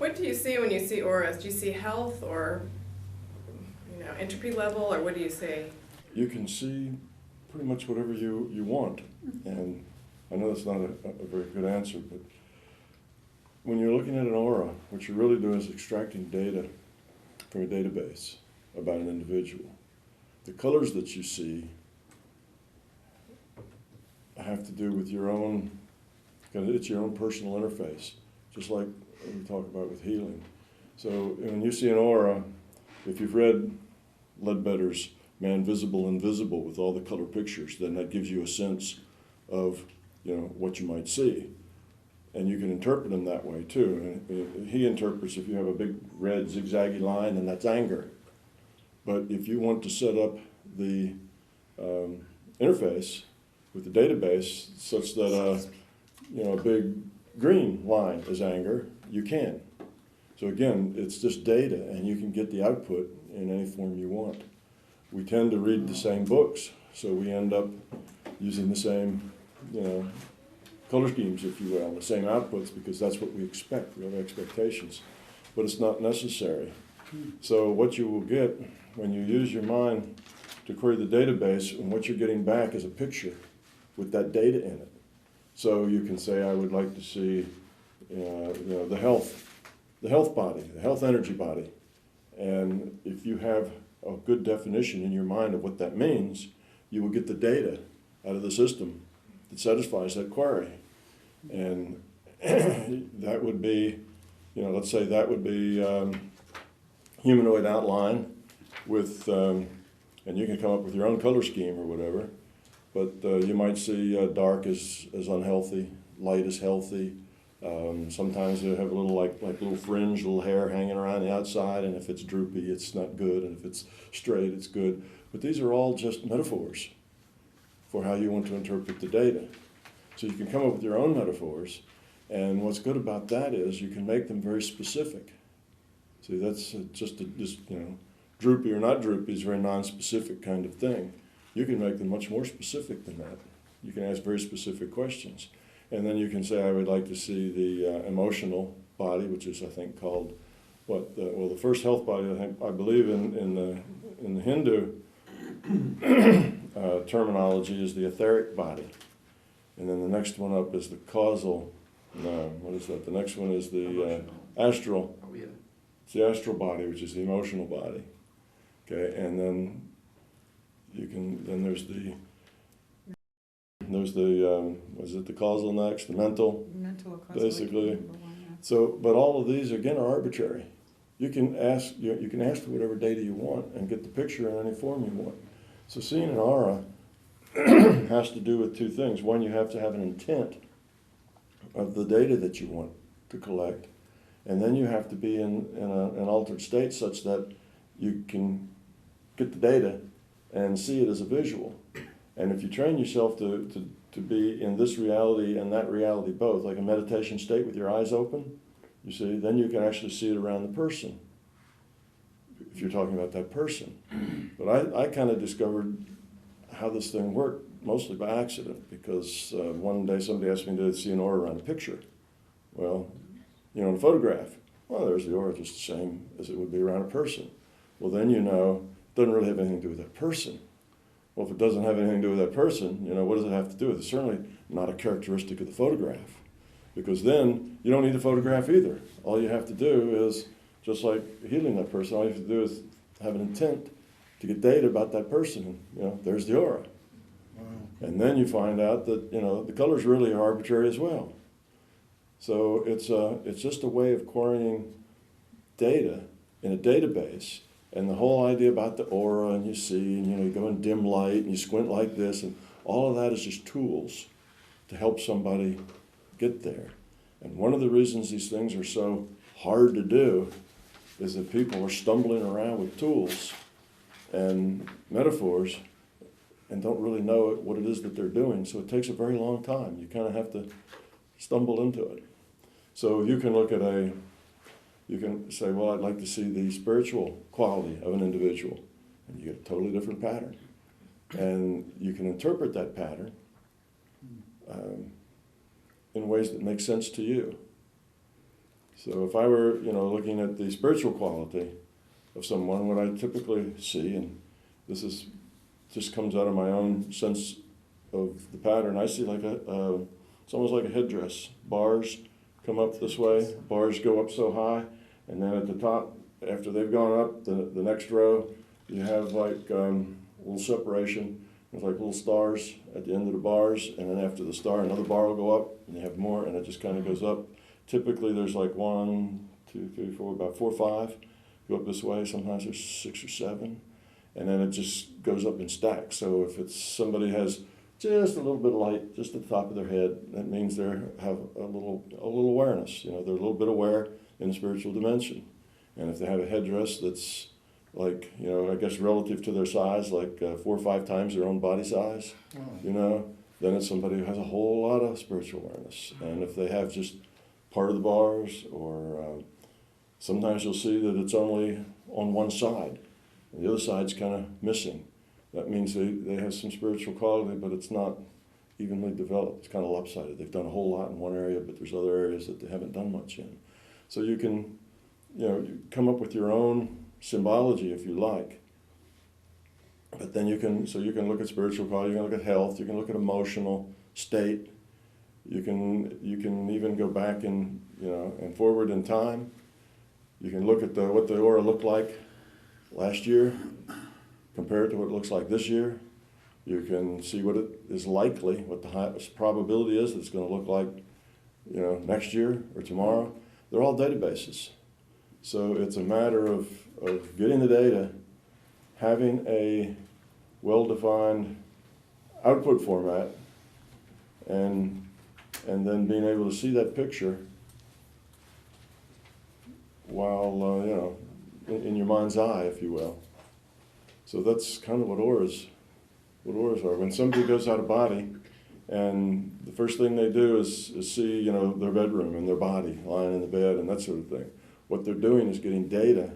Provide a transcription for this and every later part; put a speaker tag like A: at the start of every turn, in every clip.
A: What do you see when you see auras? Do you see health or, entropy level, or what do you see?
B: You can see pretty much whatever you want. And I know that's not a very good answer, but when you're looking at an aura, what you're really doing is extracting data from a database about an individual. The colors that you see have to do with your own, it's your own personal interface, just like we talk about with healing. So when you see an aura, if you've read Ledbetter's Man Visible Invisible with all the color pictures, then that gives you a sense of what you might see. And you can interpret them that way too. And he interprets, if you have a big red zigzaggy line, then that's anger. But if you want to set up the interface with the database such that a big green line is anger, you can. So again, it's just data, and you can get the output in any form you want. We tend to read the same books, so we end up using the same, color schemes, if you will, the same outputs, because that's what we expect. We have expectations, but it's not necessary. So what you will get when you use your mind to query the database, and what you're getting back is a picture with that data in it. So you can say, I would like to see, the health body, the health energy body. And if you have a good definition in your mind of what that means, you will get the data out of the system that satisfies that query. And that would be, let's say that would be humanoid outline with, and you can come up with your own color scheme or whatever, but you might see dark as unhealthy, light as healthy. Sometimes they have a little like little fringe, little hair hanging around the outside, and if it's droopy, it's not good, and if it's straight, it's good. But these are all just metaphors for how you want to interpret the data. So you can come up with your own metaphors, and what's good about that is you can make them very specific. See, that's just droopy or not droopy is a very non-specific kind of thing. You can make them much more specific than that. You can ask very specific questions. And then you can say, I would like to see the emotional body, which is, I think, called, the first health body, I believe in the Hindu terminology is the etheric body. And then the next one up is the causal, what is that? The next one is the astral.
C: Oh, yeah.
B: It's the astral body, which is the emotional body. Okay, and then there's the causal next, the mental, basically. So, but all of these again are arbitrary. You can ask for whatever data you want and get the picture in any form you want. So seeing an aura has to do with two things. One, you have to have an intent of the data that you want to collect, and then you have to be in an altered state such that you can get the data and see it as a visual. And if you train yourself to be in this reality and that reality both, like a meditation state with your eyes open, you see, then you can actually see it around the person, if you're talking about that person. But I kind of discovered how this thing worked mostly by accident, because one day somebody asked me to see an aura around a picture. Well, in a photograph, well, there's the aura just the same as it would be around a person. Well, then it doesn't really have anything to do with that person. Well, if it doesn't have anything to do with that person, what does it have to do with it? It's certainly not a characteristic of the photograph, because then you don't need a photograph either. All you have to do is, just like healing that person, all you have to do is have an intent to get data about that person. There's the aura. Wow. And then you find out that, the colors really are arbitrary as well. So it's just a way of querying data in a database. And the whole idea about the aura, and you see, and you go in dim light, and you squint like this, and all of that is just tools to help somebody get there. And one of the reasons these things are so hard to do is that people are stumbling around with tools and metaphors and don't really know what it is that they're doing. So it takes a very long time. You kind of have to stumble into it. So you can look at you can say, well, I'd like to see the spiritual quality of an individual. And you get a totally different pattern. And you can interpret that pattern in ways that make sense to you. So if I were, looking at the spiritual quality of someone, what I typically see, and this is just comes out of my own sense of the pattern, I see like it's almost like a headdress. Bars come up this way, bars go up so high, and then at the top, after they've gone up, the next row, you have like a little separation. There's like little stars at the end of the bars, and then after the star, another bar will go up, and you have more, and it just kind of goes up. Typically, there's like 1, 2, 3, 4, about 4 or 5 go up this way. Sometimes there's 6 or 7, and then it just goes up in stacks. So if it's somebody has just a little bit of light just at the top of their head, that means they have a little awareness. They're a little bit aware in the spiritual dimension. And if they have a headdress that's like, I guess relative to their size, like 4 or 5 times their own body size, then it's somebody who has a whole lot of spiritual awareness. And if they have just part of the bars, or sometimes you'll see that it's only on one side, and the other side's kind of missing. That means they have some spiritual quality, but it's not evenly developed. It's kind of lopsided. They've done a whole lot in one area, but there's other areas that they haven't done much in. So you can, you come up with your own symbology if you like. But then you can look at spiritual quality, you can look at health, you can look at emotional state. You can even go back and forward in time. You can look at what the aura looked like last year, compare it to what it looks like this year. You can see what it is likely, what the highest probability is that it's going to look like, next year or tomorrow. They're all databases. So it's a matter of getting the data, having a well-defined output format, and then being able to see that picture while, in your mind's eye, if you will. So that's kind of what auras are. When somebody goes out of body, and the first thing they do is see, their bedroom and their body lying in the bed and that sort of thing. What they're doing is getting data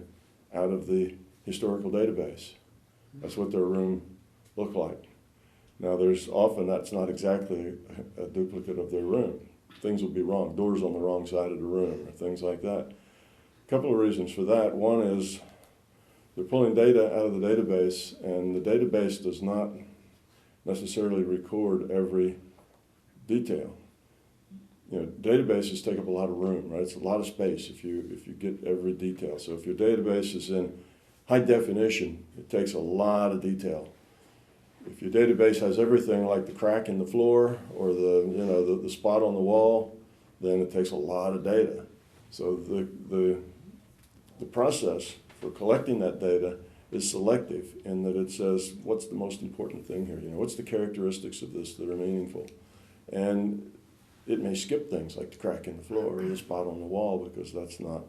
B: out of the historical database. That's what their room looked like. Now, that's not exactly a duplicate of their room. Things will be wrong. Doors on the wrong side of the room, or things like that. A couple of reasons for that. One is they're pulling data out of the database, and the database does not necessarily record every detail. Databases take up a lot of room, right? It's a lot of space if you get every detail. So if your database is in high definition, it takes a lot of detail. If your database has everything like the crack in the floor or the spot on the wall, then it takes a lot of data. So the process for collecting that data is selective in that it says, what's the most important thing here? What's the characteristics of this that are meaningful? And it may skip things like the crack in the floor or the spot on the wall because that's not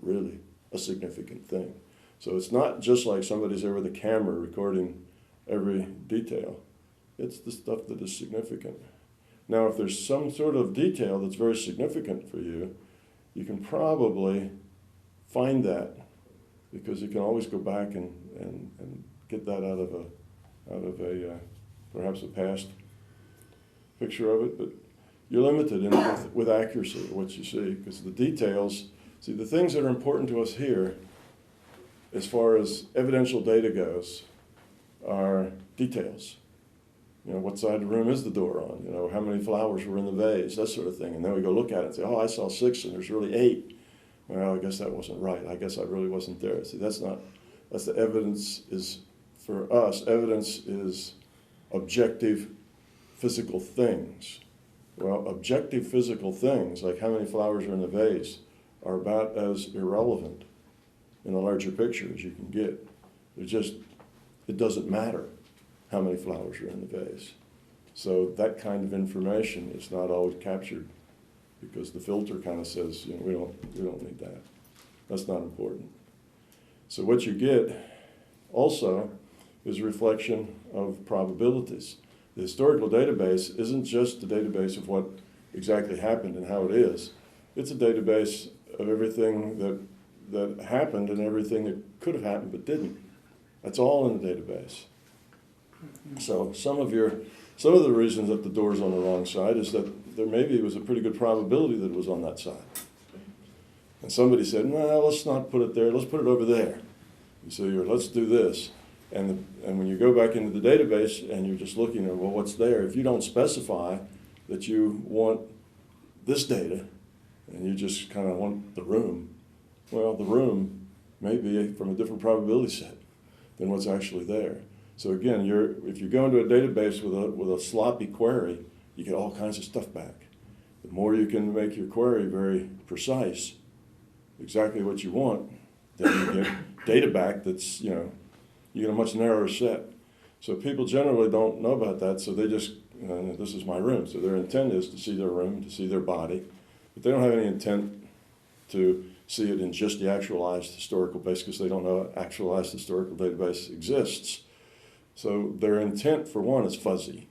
B: really a significant thing. So it's not just like somebody's there with a camera recording every detail. It's the stuff that is significant. Now, if there's some sort of detail that's very significant for you, you can probably find that because you can always go back and get that out of a perhaps a past picture of it. But you're limited with accuracy of what you see because the details, the things that are important to us here as far as evidential data goes are details. What side of the room is the door on? How many flowers were in the vase, that sort of thing. And then we go look at it and say, I saw 6 and there's really 8. Well, I guess that wasn't right. I guess I really wasn't there. See, that's the evidence is, for us, evidence is objective physical things. Well, objective physical things, like how many flowers are in the vase, are about as irrelevant in the larger picture as you can get. It doesn't matter how many flowers are in the vase. So that kind of information is not always captured because the filter kind of says, we don't need that. That's not important. So what you get also is a reflection of probabilities. The historical database isn't just a database of what exactly happened and how it is. It's a database of everything that happened and everything that could have happened but didn't. That's all in the database. So some of the reasons that the door's on the wrong side is that there maybe was a pretty good probability that it was on that side. And somebody said, no, let's not put it there, let's put it over there. So let's do this. And when you go back into the database and you're just looking at, well, what's there? If you don't specify that you want this data and you just kind of want the room, well, the room may be from a different probability set than what's actually there. So again, if you go into a database with a sloppy query, you get all kinds of stuff back. The more you can make your query very precise, exactly what you want, then you get data back that's, you get a much narrower set. So people generally don't know about that, so they just, this is my room. So their intent is to see their room, to see their body, but they don't have any intent to see it in just the actualized historical base because they don't know actualized historical database exists. So their intent, for one, is fuzzy.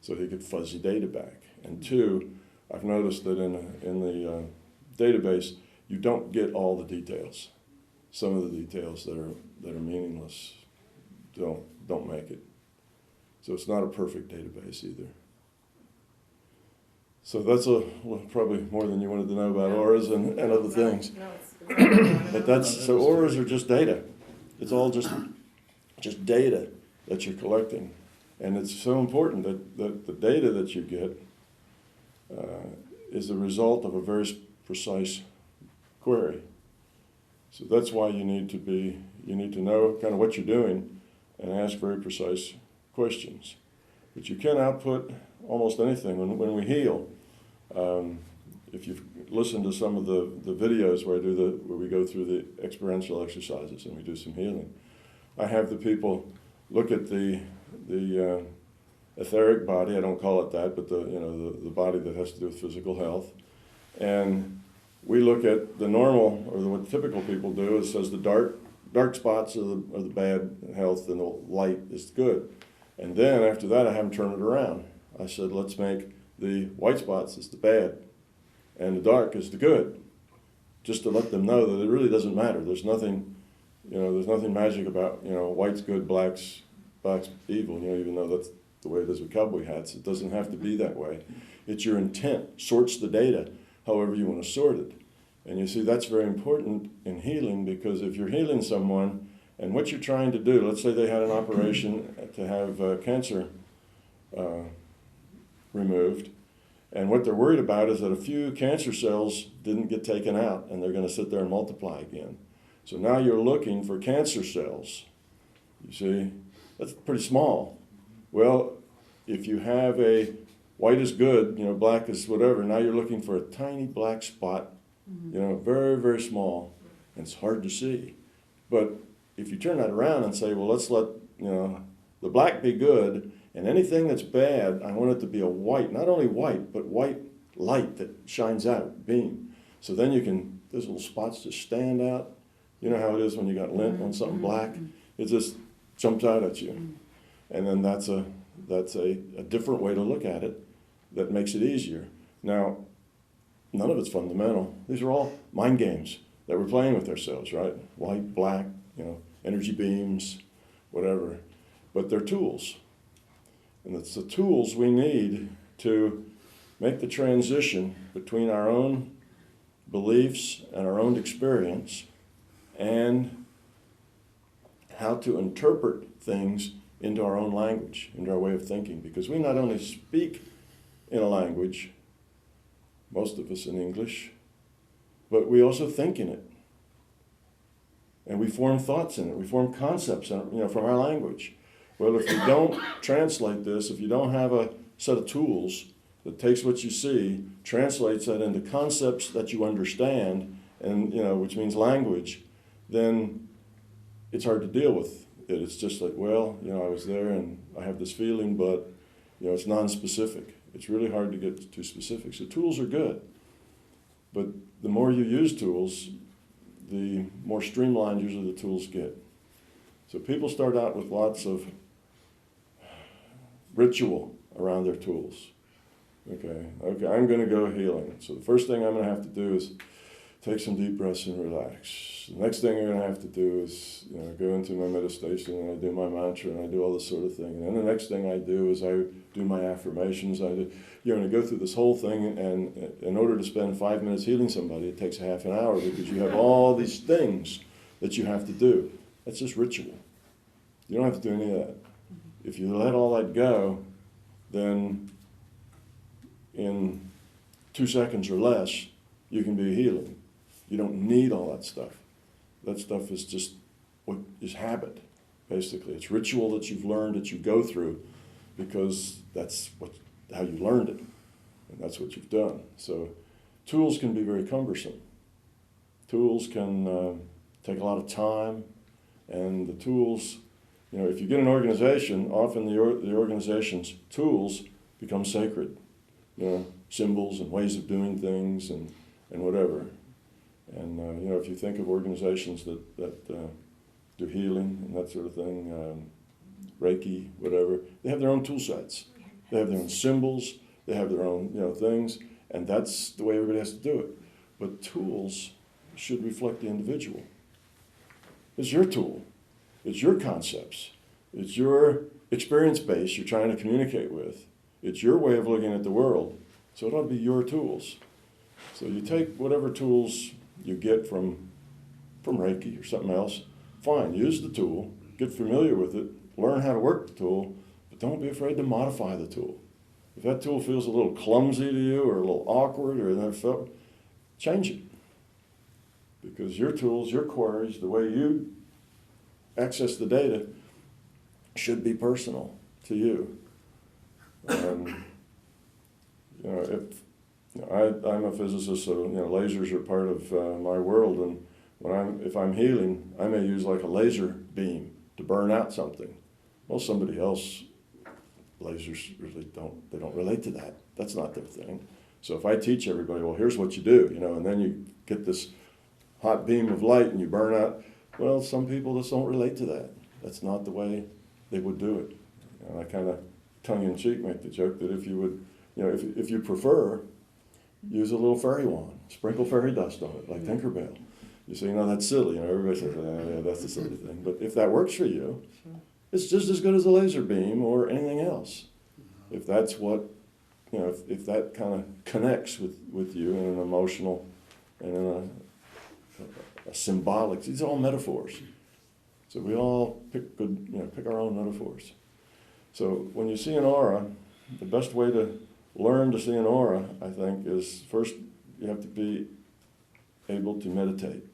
B: So they get fuzzy data back. And two, I've noticed that in the database, you don't get all the details. Some of the details that are meaningless don't make it. So it's not a perfect database either. So that's probably more than you wanted to know about auras and other things.
A: No, it's
B: But so auras are just data. It's all just data that you're collecting. And it's so important that the data that you get is the result of a very precise query. So that's why you need to know kind of what you're doing and ask very precise questions. But you can output almost anything. When we heal, if you've listened to some of the videos where we go through the experiential exercises and we do some healing, I have the people look at the etheric body. I don't call it that, but the body that has to do with physical health, and we look at the normal, or what typical people do, is says the dark spots are the bad health and the light is good. And then after that, I have them turn it around. I said, let's make the white spots is the bad and the dark is the good, just to let them know that it really doesn't matter. There's nothing, there's nothing magic about, white's good, black's evil, even though that's the way it is with cowboy hats. It doesn't have to be that way. It's your intent, sorts the data however you want to sort it. And you see, that's very important in healing, because if you're healing someone and what you're trying to do, let's say they had an operation to have cancer removed, and what they're worried about is that a few cancer cells didn't get taken out and they're going to sit there and multiply again. So now you're looking for cancer cells. You see, that's pretty small. Well, if you have a white is good, black is whatever, now you're looking for a tiny black spot, very, very small, and it's hard to see. But if you turn that around and say, well, let's let, the black be good, and anything that's bad, I want it to be a white, not only white, but white light that shines out, beam. So then those little spots just stand out. You know how it is when you got lint on something black? It just jumps out at you. And then that's a different way to look at it that makes it easier. Now, none of it's fundamental. These are all mind games that we're playing with ourselves, right? White, black, energy beams, whatever. But they're tools. And it's the tools we need to make the transition between our own beliefs and our own experience and how to interpret things into our own language, into our way of thinking. Because we not only speak in a language, most of us in English, but we also think in it. And we form thoughts in it. We form concepts in it, from our language. Well, if you don't translate this, if you don't have a set of tools that takes what you see, translates that into concepts that you understand, and which means language, then it's hard to deal with it. It's just like, well, I was there and I have this feeling, but it's non-specific. It's really hard to get too specific. So tools are good, but the more you use tools, the more streamlined usually the tools get. So people start out with lots of ritual around their tools. Okay, I'm going to go healing. So the first thing I'm going to have to do is take some deep breaths and relax. The next thing you're going to have to do is, go into my meditation, and I do my mantra, and I do all this sort of thing. And then the next thing I do is I do my affirmations. You're going to go through this whole thing, and in order to spend 5 minutes healing somebody, it takes half an hour because you have all these things that you have to do. That's just ritual. You don't have to do any of that. If you let all that go, then in 2 seconds or less, you can be healing. You don't need all that stuff. That stuff is just what is habit, basically. It's ritual that you've learned, that you go through, because that's how you learned it, and that's what you've done. So tools can be very cumbersome. Tools can take a lot of time, and the tools, if you get an organization, often the organization's tools become sacred. Symbols and ways of doing things and whatever. And, if you think of organizations that do healing and that sort of thing, Reiki, whatever, they have their own tool sets. They have their own symbols. They have their own, things. And that's the way everybody has to do it. But tools should reflect the individual. It's your tool. It's your concepts. It's your experience base you're trying to communicate with. It's your way of looking at the world. So it ought to be your tools. So you take whatever tools you get from Reiki or something else, fine, use the tool, get familiar with it, learn how to work the tool, but don't be afraid to modify the tool. If that tool feels a little clumsy to you or a little awkward or change it. Because your tools, your queries, the way you access the data should be personal to you. I'm a physicist, so lasers are part of my world, and if I'm healing, I may use like a laser beam to burn out something. Well, somebody else, lasers really don't relate to that. That's not their thing. So if I teach everybody, well, here's what you do, and then you get this hot beam of light and you burn out. Well, some people just don't relate to that. That's not the way they would do it. And I kind of tongue-in-cheek make the joke that if you would, if you prefer, use a little fairy wand, sprinkle fairy dust on it, like Tinkerbell. You say, that's silly. Everybody says, yeah, that's a silly thing. But if that works for you, it's just as good as a laser beam or anything else. If that's what, if that kind of connects with you in an emotional and in a symbolic, these are all metaphors. So we all pick our own metaphors. So when you see an aura, the best way to learn to see an aura, I think, is first you have to be able to meditate.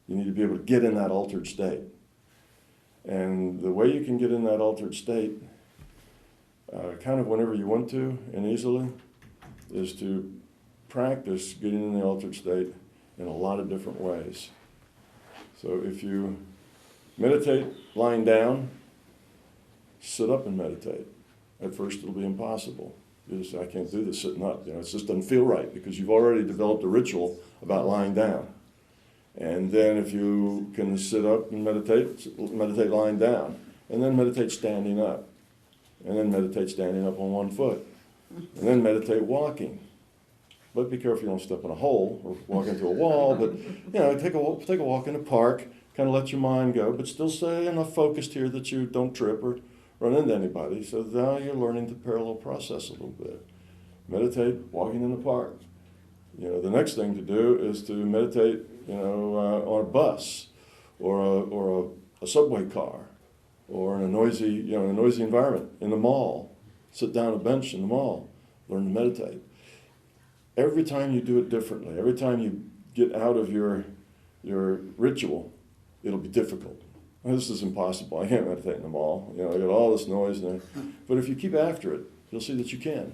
B: You need to be able to get in that altered state. And the way you can get in that altered state, kind of whenever you want to and easily, is to practice getting in the altered state in a lot of different ways. So if you meditate lying down, sit up and meditate. At first it'll be impossible. You just say, I can't do this sitting up. It just doesn't feel right because you've already developed a ritual about lying down. And then if you can sit up and meditate lying down, and then meditate standing up, and then meditate standing up on one foot, and then meditate walking. But be careful you don't step in a hole or walk into a wall, but take a walk in the park, kind of let your mind go, but still stay enough focused here that you don't trip or run into anybody. So now you're learning to parallel process a little bit. Meditate walking in the park. The next thing to do is to meditate, on a bus or a subway car or in a noisy environment in the mall. Sit down on a bench in the mall. Learn to meditate. Every time you do it differently, every time you get out of your ritual, it'll be difficult. This is impossible. I can't meditate in the mall. I got all this noise. But if you keep after it, you'll see that you can.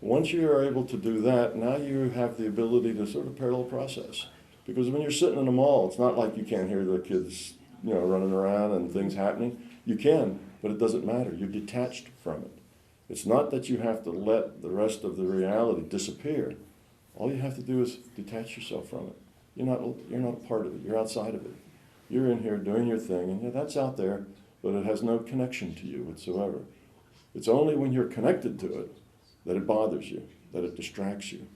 B: Once you are able to do that, now you have the ability to sort of parallel process. Because when you're sitting in the mall, it's not like you can't hear the kids, running around and things happening. You can, but it doesn't matter. You're detached from it. It's not that you have to let the rest of the reality disappear. All you have to do is detach yourself from it. You're not a part of it. You're outside of it. You're in here doing your thing, and that's out there, but it has no connection to you whatsoever. It's only when you're connected to it that it bothers you, that it distracts you.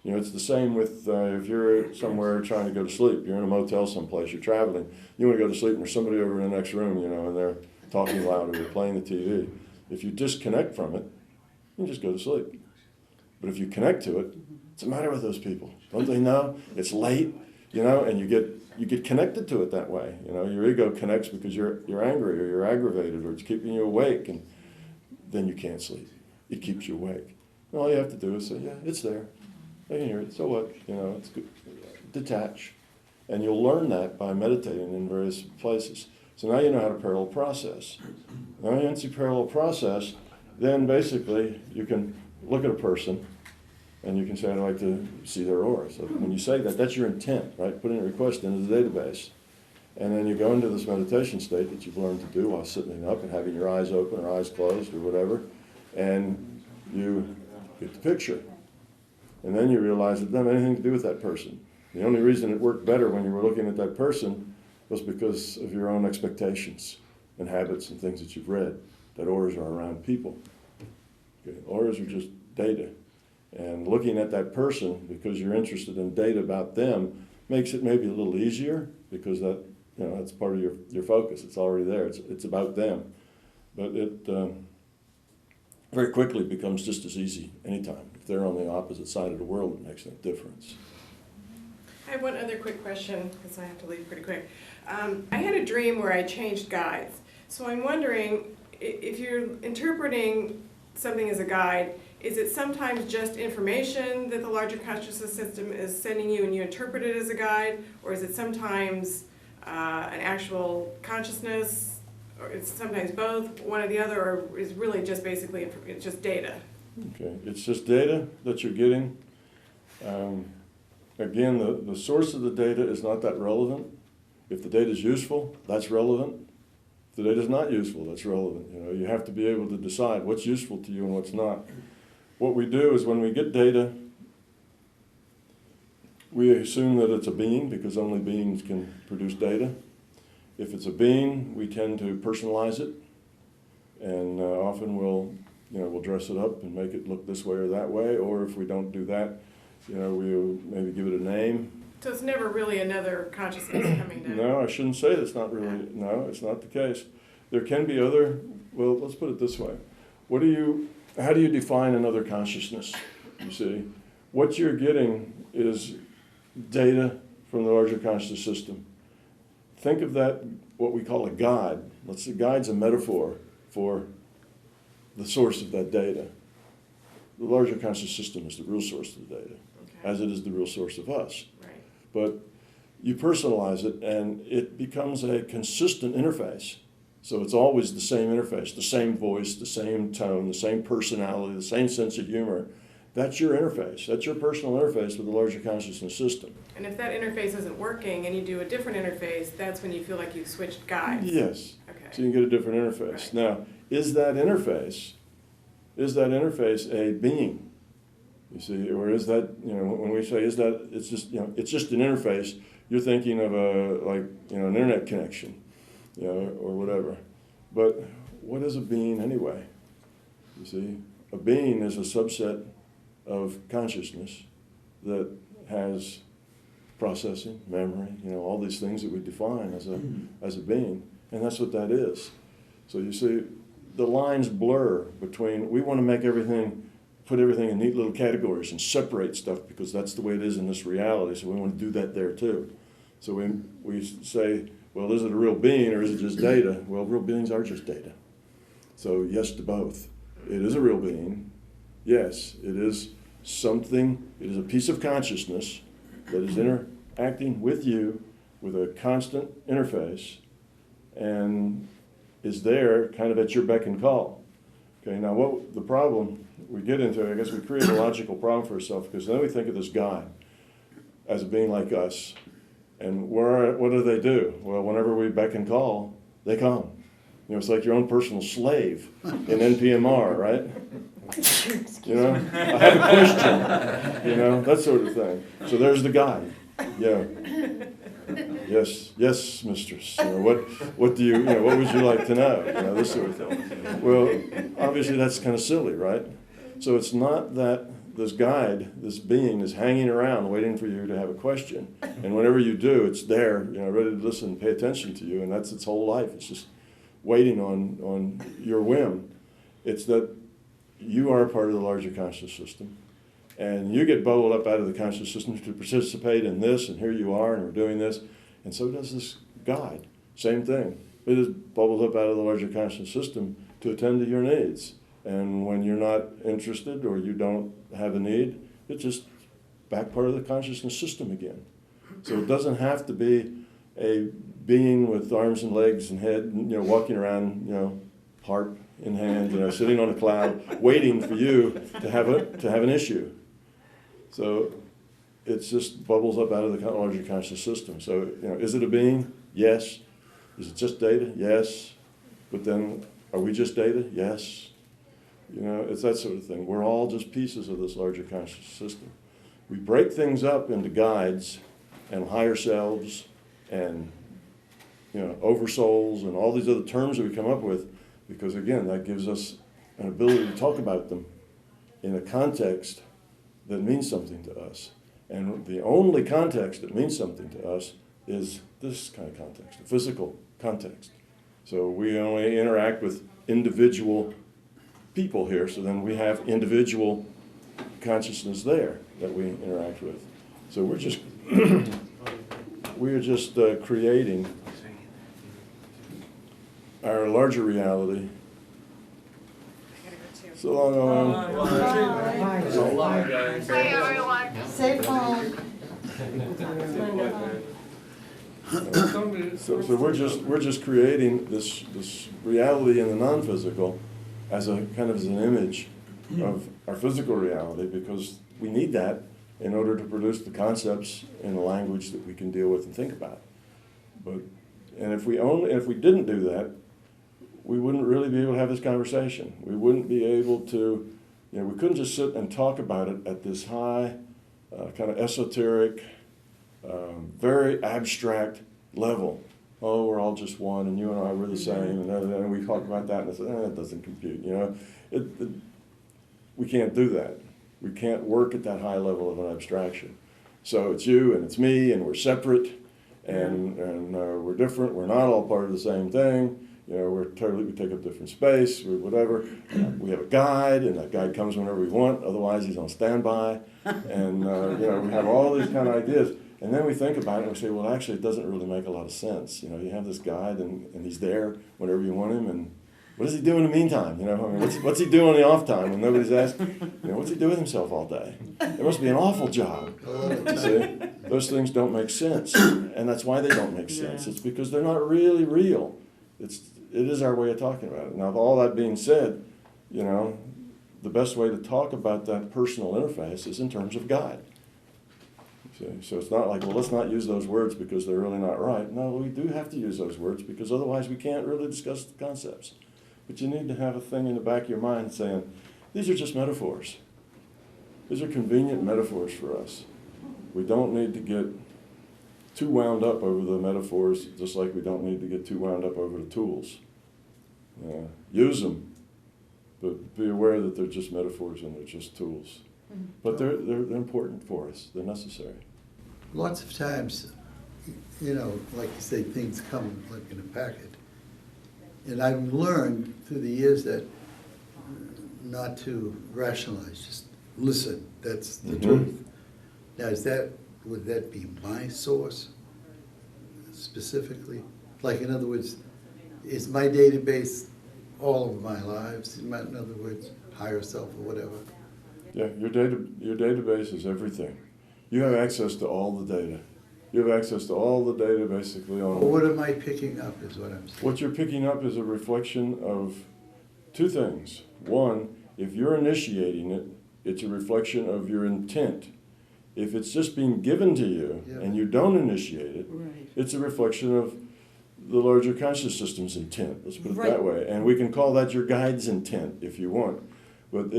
B: You know, it's the same with if you're somewhere trying to go to sleep. You're in a motel someplace, you're traveling, you want to go to sleep, and there's somebody over in the next room, you know, and they're talking loud or they're playing the TV. If you disconnect from it, you just go to sleep. But if you connect to it, what's the matter with those people? Don't they know it's late, you know, and you get connected to it that way. You know, your ego connects because you're angry or you're aggravated or it's keeping you awake, and then you can't sleep. It keeps you awake. And all you have to do is say, yeah, it's there. I can hear it. So what? You know, it's good. Detach. And you'll learn that by meditating in various places. So now you know how to parallel process. Now once you parallel process, then basically you can look at a person and you can say, I'd like to see their aura. So when you say that, that's your intent, right? Putting a request into the database. And then you go into this meditation state that you've learned to do while sitting up and having your eyes open or eyes closed or whatever, and you get the picture. And then you realize it doesn't have anything to do with that person. The only reason it worked better when you were looking at that person was because of your own expectations and habits and things that you've read, that auras are around people. Okay. Auras are just data. And looking at that person, because you're interested in data about them, makes it maybe a little easier, because that, you know, that's part of your focus. It's already there. It's about them. But it very quickly becomes just as easy anytime. If they're on the opposite side of the world, it makes no difference.
A: I have one other quick question, because I have to leave pretty quick. I had a dream where I changed guides. So I'm wondering, if you're interpreting something as a guide, is it sometimes just information that the larger consciousness system is sending you and you interpret it as a guide? Or is it sometimes an actual consciousness? Or it's sometimes both, one or the other, or is really just basically it's just data?
B: Okay, it's just data that you're getting. Again, the source of the data is not that relevant. If the data is useful, that's relevant. If the data is not useful, that's relevant. You know, you have to be able to decide what's useful to you and what's not. What we do is when we get data, we assume that it's a being, because only beings can produce data. If it's a being, we tend to personalize it, and often we'll dress it up and make it look this way or that way. Or if we don't do that, you know, we'll maybe give it a name.
A: So it's never really another consciousness coming down?
B: No, I shouldn't say that's not really, no, it's not the case. There can be other, well, let's put it this way. How do you define another consciousness? You see, what you're getting is data from the larger conscious system. Think of that, what we call a guide. Let's say guide's a metaphor for the source of that data. The larger conscious system is the real source of the data, as it is the real source of us.
A: Right.
B: But you personalize it, and it becomes a consistent interface. So it's always the same interface, the same voice, the same tone, the same personality, the same sense of humor. That's your interface. That's your personal interface with the larger consciousness system.
A: And if that interface isn't working and you do a different interface, that's when you feel like you've switched guides?
B: Yes.
A: Okay.
B: So you can get a different interface.
A: Right.
B: Now, is that interface a being? You see, or is that, you know, when we say it's just an interface, you're thinking of an internet connection, you know, or whatever. But what is a being anyway? You see, a being is a subset of consciousness that has processing, memory, you know, all these things that we define as a being, and that's what that is. So you see, the lines blur between, we want to make everything, put everything in neat little categories and separate stuff because that's the way it is in this reality, so we want to do that there too. So we say, well, is it a real being or is it just data? Well, real beings are just data. So yes to both. It is a real being. Yes, it is something, it is a piece of consciousness that is interacting with you with a constant interface and is there kind of at your beck and call. Okay, now what the problem we get into, I guess we create a logical problem for ourselves, because then we think of this guy as a being like us. And what do they do? Well, whenever we beck and call, they come. You know, it's like your own personal slave in NPMR, right? You know, I have a question, you know, that sort of thing. So there's the guy. Yeah. Yes, mistress. You know, what do you know, what would you like to know? You know, this sort of thing. Well, obviously that's kind of silly, right? So it's not that this guide, this being is hanging around waiting for you to have a question. And whenever you do, it's there, ready to listen, pay attention to you. And that's its whole life. It's just waiting on your whim. It's that you are a part of the larger conscious system. And you get bubbled up out of the conscious system to participate in this, and here you are, and we're doing this. And so does this guide. Same thing. It is bubbled up out of the larger conscious system to attend to your needs. And when you're not interested or you don't have a need, it's just back part of the consciousness system again. So it doesn't have to be a being with arms and legs and head, walking around, heart in hand, sitting on a cloud, waiting for you to have an issue. So it just bubbles up out of the larger conscious system. So, is it a being? Yes. Is it just data? Yes. But then, are we just data? Yes. It's that sort of thing. We're all just pieces of this larger conscious system. We break things up into guides and higher selves and, oversouls and all these other terms that we come up with because, again, that gives us an ability to talk about them in a context that means something to us. And the only context that means something to us is this kind of context, the physical context. So we only interact with individual people here, so then we have individual consciousness there that we interact with. So we're just creating our larger reality. So long,
C: Hi, everyone.
D: Safe home.
B: So we're just creating this reality in the non-physical as a kind of as an image of our physical reality, because we need that in order to produce the concepts in a language that we can deal with and think about. And if we didn't do that, we wouldn't really be able to have this conversation. We wouldn't be able to, we couldn't just sit and talk about it at this high, kind of esoteric, very abstract level. Oh, we're all just one, and you and I were the same, and we talk about that, and I said, that doesn't compute. We can't do that. We can't work at that high level of an abstraction. So it's you and it's me, and we're separate, and we're different. We're not all part of the same thing. We take up different space, whatever. We have a guide, and that guide comes whenever we want. Otherwise, he's on standby. And, we have all these kind of ideas. And then we think about it, and we say, well, actually, it doesn't really make a lot of sense. You have this guide, and he's there whenever you want him. And what does he do in the meantime? What's he doing on the off time when nobody's asking? What's he do with himself all day? It must be an awful job. You see? Those things don't make sense. And that's why they don't make sense. It's because they're not really real. It is our way of talking about it. Now, with all that being said, the best way to talk about that personal interface is in terms of guide. See? So it's not like, well, let's not use those words because they're really not right. No, we do have to use those words because otherwise we can't really discuss the concepts. But you need to have a thing in the back of your mind saying, these are just metaphors. These are convenient metaphors for us. We don't need to get too wound up over the metaphors, just like we don't need to get too wound up over the tools. Use them, but be aware that they're just metaphors and they're just tools. But they're important for us. They're necessary.
E: Lots of times, like you say, things come like in a packet. And I've learned through the years that not to rationalize, just listen. That's the truth. Now, would that be my source specifically? Like, in other words, is my database all of my lives? In other words, higher self or whatever?
B: Yeah, your database is everything. You have access to all the data. You have access to all the data basically on...
E: Well, what am I picking up is what I'm saying.
B: What you're picking up is a reflection of two things. One, if you're initiating it, it's a reflection of your intent. If it's just being given to you and you don't initiate it, it's a reflection of the larger conscious system's intent. Let's put it that way. And we can call that your guide's intent if you want. But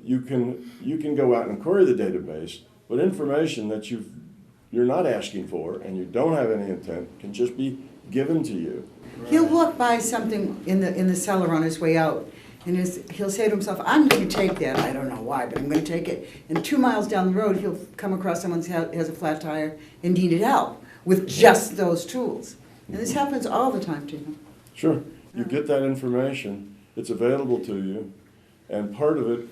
B: you can go out and query the database, but information that you're not asking for and you don't have any intent can just be given to you.
D: He'll walk by something in the cellar on his way out,
C: And he'll say to himself, I'm going to take that, I don't know why, but I'm going to take it. And 2 miles down the road, he'll come across someone who has a flat tire and needed help with just those tools. And this happens all the time to him.
B: Sure. You get that information, it's available to you, and part of it,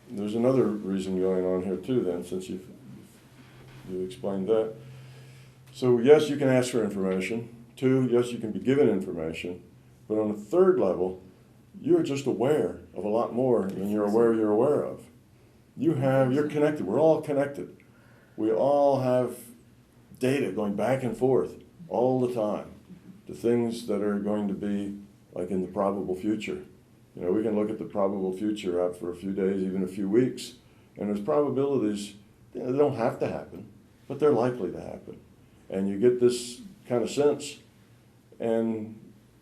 B: there's another reason going on here too then, since you explained that. So yes, you can ask for information. 2, yes, you can be given information. But on the third level, you're just aware of a lot more than you're aware of. You're connected. We're all connected. We all have data going back and forth all the time to things that are going to be like in the probable future. You know, we can look at the probable future out for a few days, even a few weeks, and there's probabilities, they don't have to happen, but they're likely to happen. And you get this kind of sense, and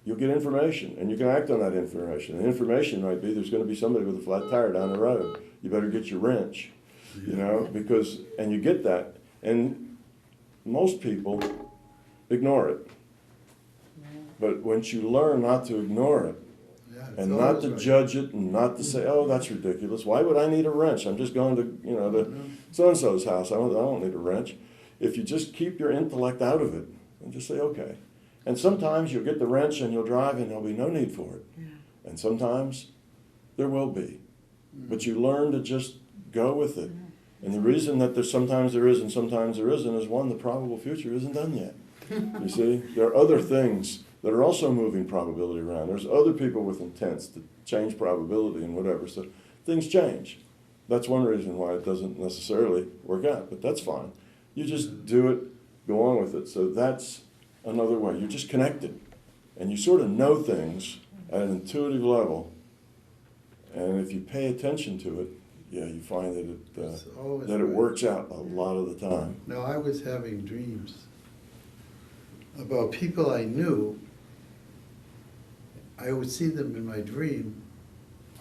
B: you'll get information, and you can act on that information. The information might be there's going to be somebody with a flat tire down the road. You better get your wrench, you know, because, and you get that. And most people ignore it. But once you learn not to ignore it, and not to judge it, and not to say, oh, that's ridiculous. Why would I need a wrench? I'm just going to, you know, to so-and-so's house. I don't need a wrench. If you just keep your intellect out of it and just say, okay. And sometimes you'll get the wrench and you'll drive and there'll be no need for it. Yeah. And sometimes there will be. But you learn to just go with it. And the reason that sometimes there is and sometimes there isn't is, one, the probable future isn't done yet. You see, there are other things that are also moving probability around. There's other people with intents to change probability and whatever. So things change. That's one reason why it doesn't necessarily work out, but that's fine. You just do it, go on with it. So that's another way. You're just connected. And you sort of know things at an intuitive level. And if you pay attention to it, yeah, you find that it works out a lot of the time.
E: No, I was having dreams about people I knew. I would see them in my dream,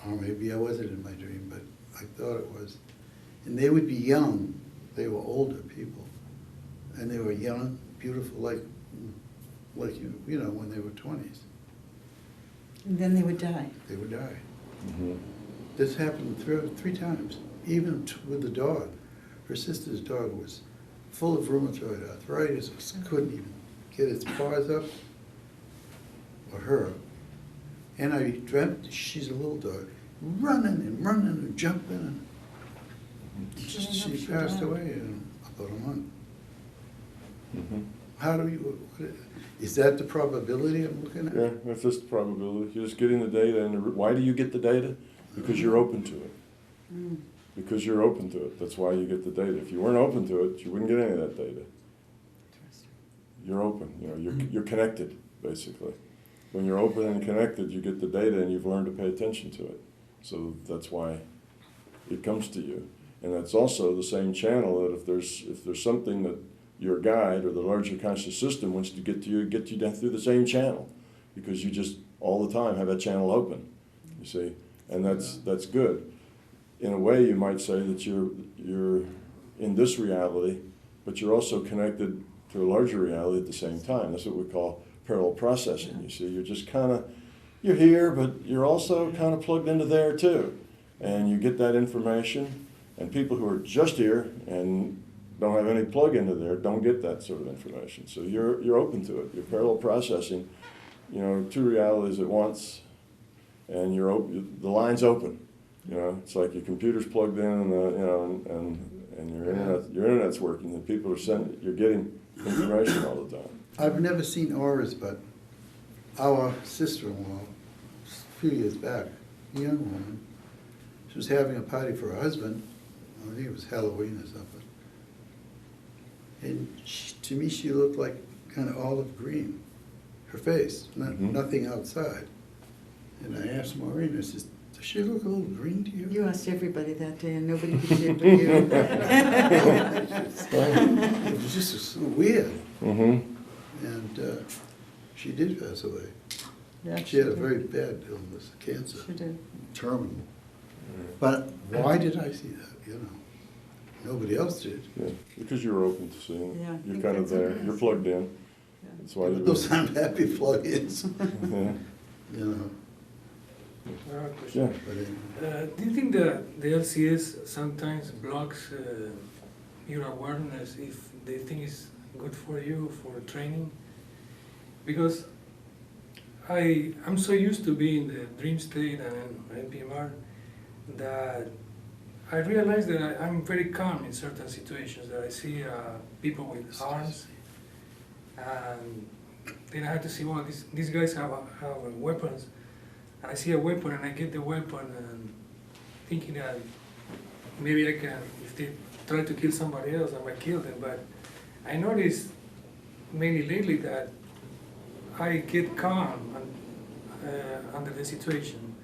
E: or maybe I wasn't in my dream, but I thought it was. And they would be young. They were older people. And they were young, beautiful, like you know, when they were 20s.
C: And then they would die.
E: They would die.
B: Mm-hmm.
E: This happened three times, even with the dog. Her sister's dog was full of rheumatoid arthritis, couldn't even get its paws up, or her. And I dreamt, she's a little dog, running and jumping. And she passed away in about a month.
B: Mm-hmm.
E: How do you, is that the probability I'm looking at?
B: Yeah, that's just the probability. You're just getting the data. And why do you get the data? Because you're open to it. Mm. Because you're open to it. That's why you get the data. If you weren't open to it, you wouldn't get any of that data. You're open. You know, you're connected, basically. When you're open and connected, you get the data and you've learned to pay attention to it. So that's why it comes to you. And that's also the same channel that if there's something that your guide or the larger conscious system wants to get you down through the same channel, because you just all the time have that channel open, you see, and that's good. In a way, you might say that you're in this reality, but you're also connected to a larger reality at the same time. That's what we call parallel processing. You see, you're just you're here, but you're also kind of plugged into there too, and you get that information. And people who are just here and don't have any plug into there don't get that sort of information. So you're open to it. You're parallel processing, you know, two realities at once, and the line's open. You know, it's like your computer's plugged in, and and your internet's working, and people are you're getting information all the time.
E: I've never seen auras, but our sister-in-law, a few years back, a young woman, she was having a party for her husband. I think it was Halloween or something. And to me, she looked like kind of olive green, her face, nothing outside. And I asked Maureen, I said, does she look a little green to you?
C: You asked everybody that day and nobody could say it but you.
E: It was just so weird.
B: Mm-hmm.
E: And she did pass away.
C: Yeah,
E: she had a very bad illness, cancer.
C: She did.
E: Terminal. But why did I see that? You know, nobody else did.
B: Yeah, because you're open to seeing it.
C: Yeah,
B: you're kind of there. You're plugged in. Yeah. That's why
E: those aren't happy plug-ins.
B: Yeah.
E: You know.
B: Yeah.
E: But
D: Do you think the LCS sometimes blocks your awareness if they think it's good for you for training? Because I'm so used to being in the dream state and NPMR that I realize that I'm very calm in certain situations, that I see people with arms, and then I have to see, well, these guys have weapons, and I see a weapon and I get the weapon and thinking that maybe I can, if they try to kill somebody else, I might kill them, but I noticed mainly lately that I get calm under the situation,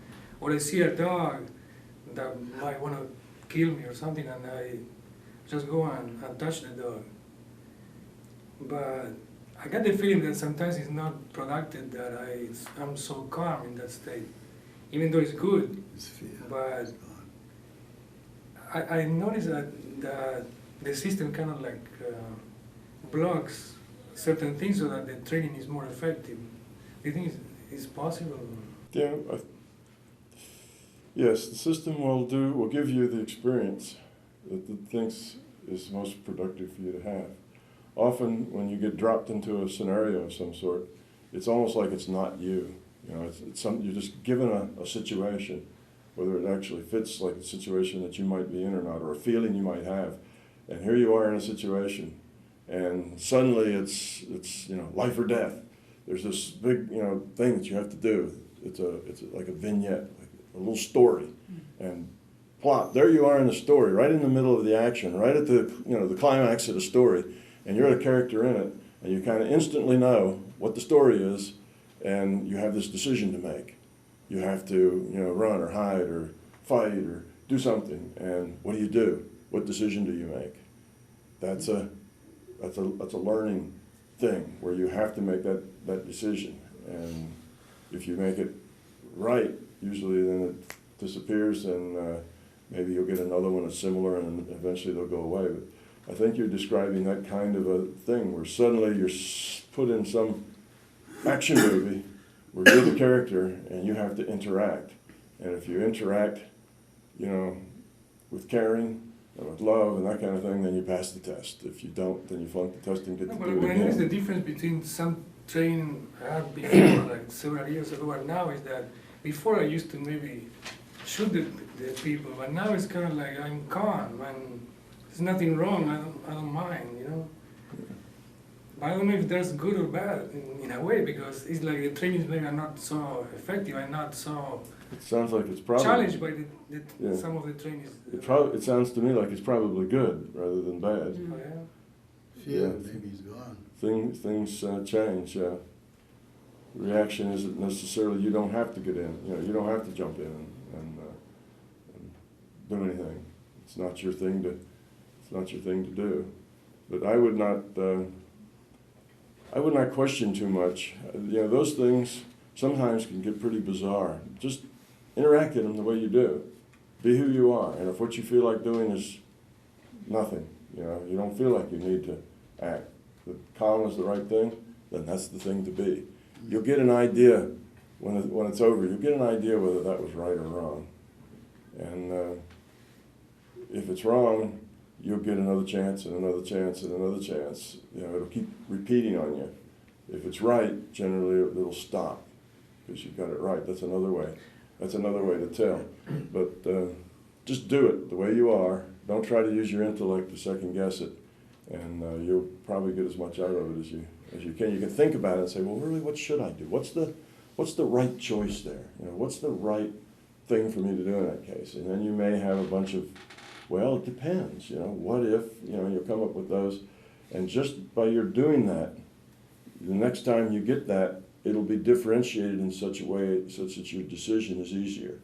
D: or I see a dog that might want to kill me or something, and I just go and touch the dog. But I got the feeling that sometimes it's not productive that I'm so calm in that state, even though it's good.
E: it's fear.
D: But
E: It's gone.
D: I noticed that the system kind of like blocks certain things so that the training is more effective. Do you think it's possible?
B: Yeah, yes, the system will give you the experience that it thinks is most productive for you to have. Often, when you get dropped into a scenario of some sort, it's almost like it's not you. You know, it's something you're just given a situation, whether it actually fits like a situation that you might be in or not, or a feeling you might have. And here you are in a situation, and suddenly it's life or death. There's this big thing that you have to do. It's like a vignette, like a little story, and plot. There you are in the story, right in the middle of the action, right at the climax of the story, and you're a character in it, and you kind of instantly know what the story is, and you have this decision to make. You have to run or hide or fight or do something, and what do? What decision do you make? That's a learning thing where you have to make that decision, and if you make it right, usually then it disappears, and maybe you'll get another one that's similar, and eventually they'll go away. But I think you're describing that kind of a thing where suddenly you're put in some action movie where you're the character and you have to interact. And if you interact, with caring and with love and that kind of thing, then you pass the test. If you don't, then you flunk the test and get to do it
D: What I notice the
B: again.
D: difference between some training I had before, like several years ago, and now is that before I used to maybe shoot the people, but now it's kind of like I'm calm and there's nothing wrong. I don't mind, I don't know if that's good or bad in a way, because it's like the trainings maybe are not so effective. I'm not so
B: It sounds like it's probably
D: challenged by
B: Yeah.
D: some of the trainings.
B: It sounds to me like it's probably good rather than bad.
D: Oh, yeah.
E: Fear,
B: Yeah.
E: maybe he's gone.
B: Things change. Reaction isn't necessarily you don't have to get in. You don't have to jump in and do anything. It's not your thing to do. But I would not question too much. Those things sometimes can get pretty bizarre. Just interact in them the way you do. Be who you are. And if what you feel like doing is nothing, you don't feel like you need to act. The calm is the right thing, then that's the thing to be. You'll get an idea when it's over. You'll get an idea whether that was right or wrong. And if it's wrong, you'll get another chance and another chance and another chance. It'll keep repeating on you. If it's right, generally it'll stop because you've got it right. That's another way. That's another way to tell. But just do it the way you are. Don't try to use your intellect to second guess it, and you'll probably get as much out of it as you can. You can think about it and say, well, really, what should I do? What's the right choice there? What's the right thing for me to do in that case? And then you may have a bunch of, well, it depends. What if? You'll come up with those, and just by your doing that, the next time you get that, it'll be differentiated in such a way such that your decision is easier.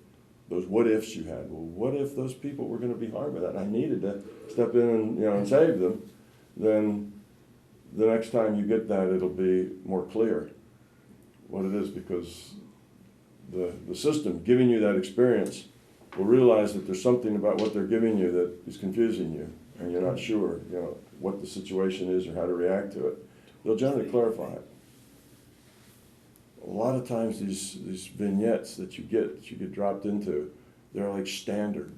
B: Those what ifs you had. Well, what if those people were going to be harmed by that? And I needed to step in and save them. Then the next time you get that, it'll be more clear what it is, because the system giving you that experience will realize that there's something about what they're giving you that is confusing you, and you're not sure, what the situation is or how to react to it. They'll generally clarify it. a lot of times these vignettes that you get dropped into, they're like standard.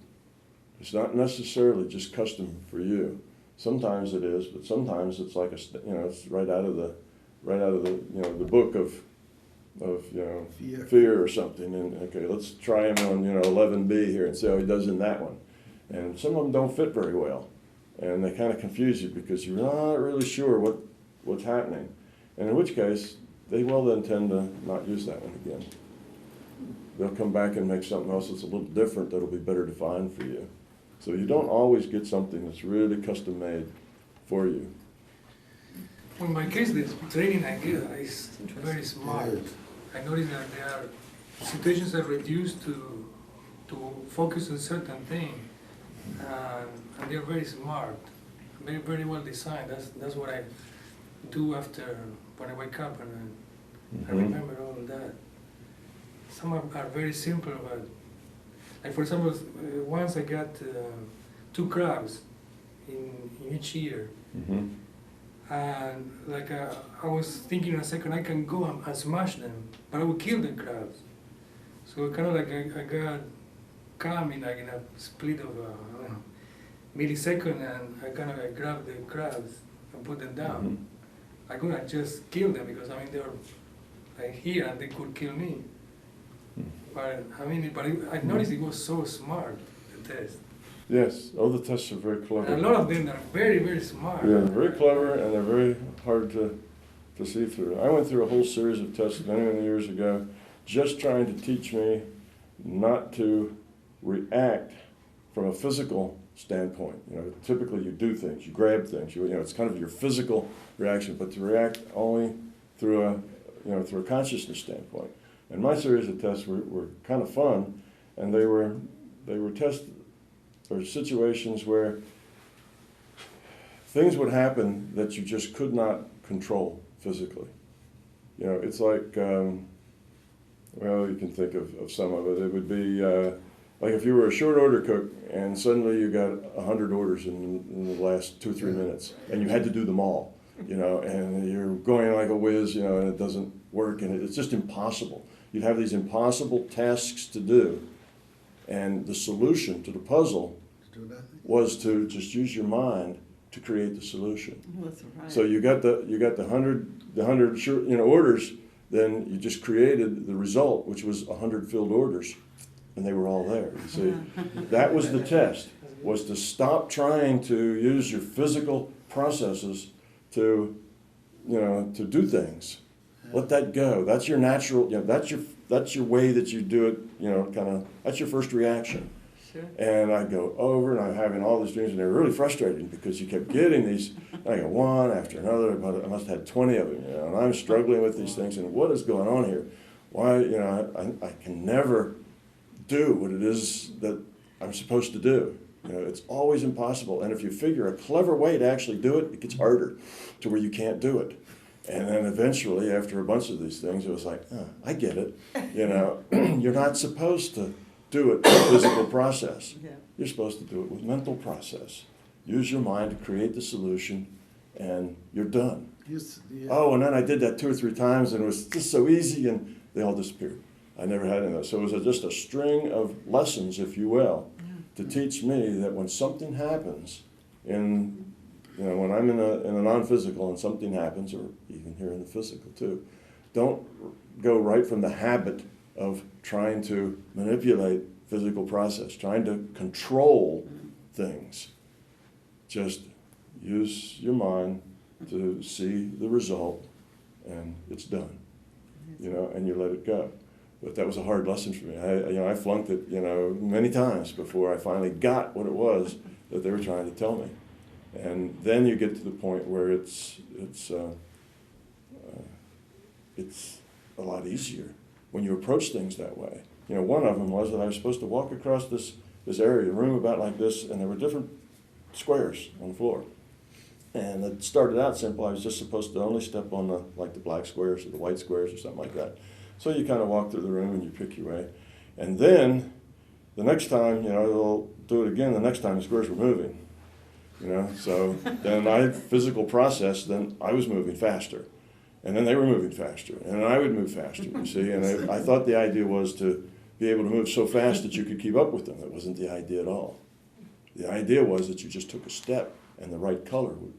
B: It's not necessarily just custom for you. Sometimes it is, but sometimes it's like it's right out of the the book of fear or something. And okay, let's try him on 11B here and see how he does in that one. And some of them don't fit very well, and they kind of confuse you because you're not really sure what's happening. And in which case, they will then tend to not use that one again. They'll come back and make something else that's a little different that'll be better defined for you. So you don't always get something that's really custom made for you.
D: In my case, the training I get is very smart. I noticed that there are situations that reduced to focus on certain thing, and they're very smart, very very well designed. That's what I do after when I wake up and I remember all of that. Some are very simple, but like for example, once I got 2 crabs in each ear.
B: Mm-hmm.
D: And like I was thinking in a second, I can go and smash them, but I would kill the crabs. So kind of like I got calm in a split of I don't know, millisecond, and I kind of grabbed the crabs and put them down.
B: Mm-hmm.
D: I couldn't just kill them because I mean they were like here and they could kill me. But I mean, I noticed it was so smart, the test.
B: Yes, all the tests are very clever.
D: And a lot of them are very, very smart.
B: Yeah, they're very clever and they're very hard to see through. I went through a whole series of tests many, many years ago, just trying to teach me not to react from a physical standpoint. Typically you do things, you grab things, it's kind of your physical reaction, but to react only through a consciousness standpoint. And my series of tests were kind of fun, and they were tests or situations where things would happen that you just could not control physically. It's like, you can think of some of it. It would be like if you were a short order cook and suddenly you got 100 orders in the last 2 or 3 minutes, and you had to do them all, and you're going like a whiz, and it doesn't work, and it's just impossible. You'd have these impossible tasks to do, and the solution to the puzzle was to just use your mind to create the solution.
C: Well, that's right.
B: So you got the 100 orders, then you just created the result, which was 100 filled orders, and they were all there. You see, that was the test, was to stop trying to use your physical processes to do things. Let that go. That's your natural. That's your way that you do it. That's your first reaction.
C: Sure.
B: And I go over, and I'm having all these dreams, and they're really frustrating because you kept getting these. I got one after another. I must have had 20 of them, and I'm struggling with these things. And what is going on here? Why, I can never do what it is that I'm supposed to do. It's always impossible. And if you figure a clever way to actually do it, it gets harder to where you can't do it. And then eventually, after a bunch of these things, it was like, I get it. You're not supposed to do it with physical process.
C: Yeah.
B: You're supposed to do it with mental process. Use your mind to create the solution, and you're done.
E: Yes, yeah.
B: Oh, and then I did that 2 or 3 times, and it was just so easy, and they all disappeared. I never had any of those. So it was just a string of lessons, if you will, to teach me that when something happens when I'm in a non-physical and something happens, or even here in the physical too, don't go right from the habit of trying to manipulate physical process, trying to control things. Just use your mind to see the result, and it's done, and you let it go. But that was a hard lesson for me. I flunked it, many times before I finally got what it was that they were trying to tell me. And then you get to the point where it's a lot easier when you approach things that way. One of them was that I was supposed to walk across this area, a room about like this, and there were different squares on the floor. And it started out simple. I was just supposed to only step on the black squares or the white squares or something like that. So you kind of walk through the room and you pick your way. And then the next time, they'll do it again. The next time the squares were moving. So then physical process, then I was moving faster. And then they were moving faster, and I would move faster, you see. And I thought the idea was to be able to move so fast that you could keep up with them. That wasn't the idea at all. The idea was that you just took a step, and the right color would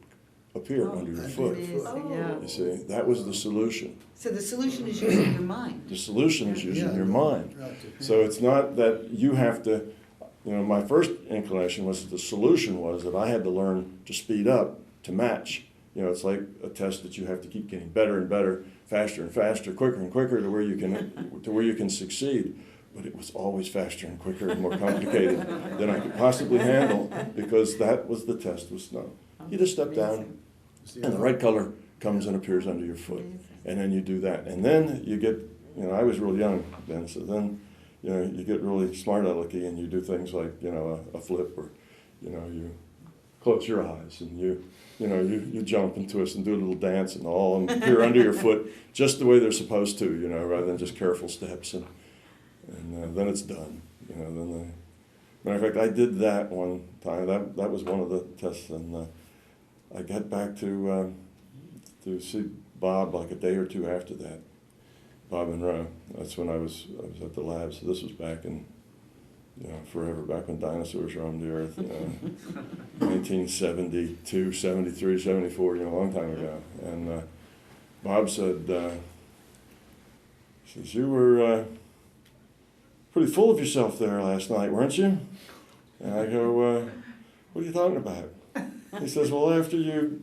B: appear under your foot.
C: Yeah.
B: You see, that was the solution.
C: So the solution is using your mind.
B: The solution is using
E: Yeah.
B: your mind. So it's not that you have to, my first inclination was that the solution was that I had to learn to speed up to match. It's like a test that you have to keep getting better and better, faster and faster, quicker and quicker to where you can succeed. But it was always faster and quicker and more complicated than I could possibly handle, because that was the test with snow. You just step down, and the right color comes and appears under your foot. And then you do that. And then you get, I was real young then, so then, you get really smart alecky and you do things like, a flip, or, you close your eyes and you jump and twist and do a little dance and all, and appear under your foot just the way they're supposed to, rather than just careful steps. And then it's done. Matter of fact, I did that one time. That was one of the tests, and I got back to see Bob like a day or two after that. Bob and Roe. That's when I was at the lab. So this was back in forever, back when dinosaurs roamed the earth. 1972, 73, 74. A long time ago. And Bob said, says, "You were pretty full of yourself there last night, weren't you?" And I go, "What are you talking about?" He says, "Well, after you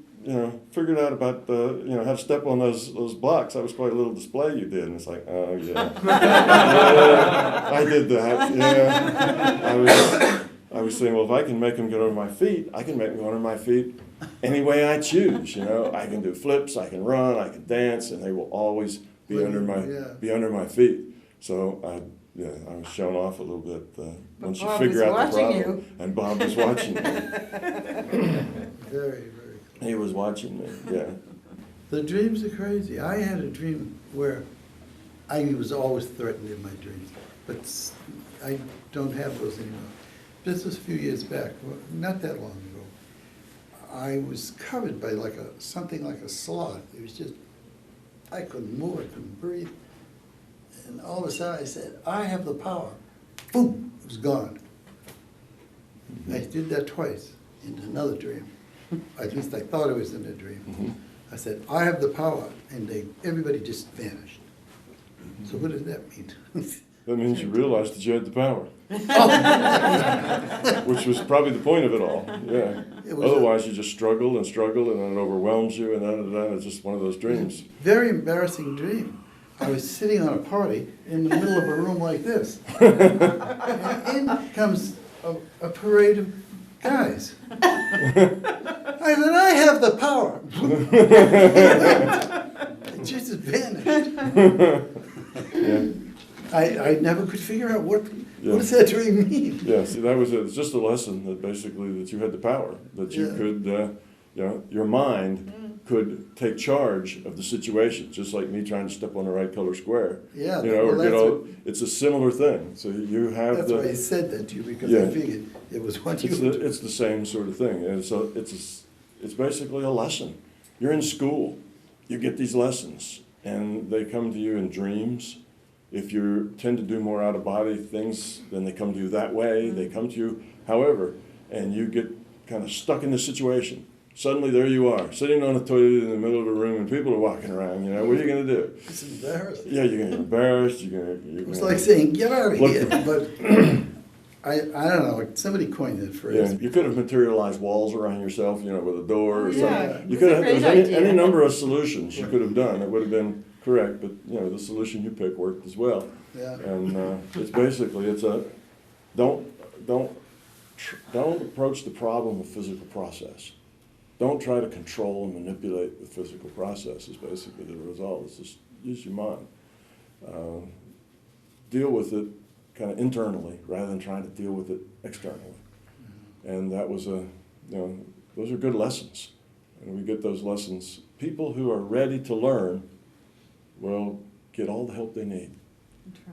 B: figured out about how to step on those blocks, that was quite a little display you did." And it's like, oh yeah, yeah, I did that. Yeah, I was saying, well, if I can make them get over my feet, I can make them go under my feet any way I choose. I can do flips, I can run, I can dance, and they will always be under my feet. So I was shown off a little bit once you figure out the problem. And Bob was watching me.
E: Very, very.
B: He was watching me, yeah.
E: The dreams are crazy. I had a dream where I was always threatened in my dreams, but I don't have those anymore. This was a few years back, not that long ago. I was covered by something like a sloth. It was just, I couldn't move, I couldn't breathe. And all of a sudden I said, "I have the power." Boom, it was gone.
B: Mm-hmm.
E: I did that twice in another dream. At least I thought it was in a dream.
B: Mm-hmm.
E: I said, "I have the power," and everybody just vanished. So what does that mean?
B: That means you realized that you had the power. Which was probably the point of it all, yeah. Otherwise you just struggle, and then it overwhelms you, and then it's just one of those dreams.
E: Very embarrassing dream. I was sitting on a party in the middle of a room like this. And in comes a parade of guys. I said, "I have the power." It just vanished.
B: Yeah.
E: I never could figure out what does that dream mean.
B: Yeah, see, that was it. It's just a lesson that basically that you had the power, that you could, your mind could take charge of the situation, just like me trying to step on the right color square.
E: Yeah,
B: it's a similar thing. So you have
E: that's why I said that to you, because I figured it was what you would do.
B: It's the same sort of thing. And so it's basically a lesson. You're in school, you get these lessons, and they come to you in dreams. If you tend to do more out-of-body things, then they come to you that way. They come to you however, and you get kind of stuck in this situation. Suddenly there you are, sitting on a toilet in the middle of a room, and people are walking around. What are you going to do?
E: It's embarrassing.
B: Yeah, you're going to get embarrassed.
E: It's like saying, "Get out of here." But I don't know, somebody coined it for us.
B: Yeah, you could have materialized walls around yourself, with a door or
C: Yeah,
B: something. You could have,
C: that's a
B: there's
C: great
B: any
C: idea.
B: number of solutions you could have done. It would have been correct, but the solution you picked worked as well.
E: Yeah.
B: And it's basically don't approach the problem with physical process. Don't try to control and manipulate the physical process. Is basically the result. It's just use your mind. Deal with it kind of internally rather than trying to deal with it externally. And that was those are good lessons. And we get those lessons. People who are ready to learn will get all the help they need.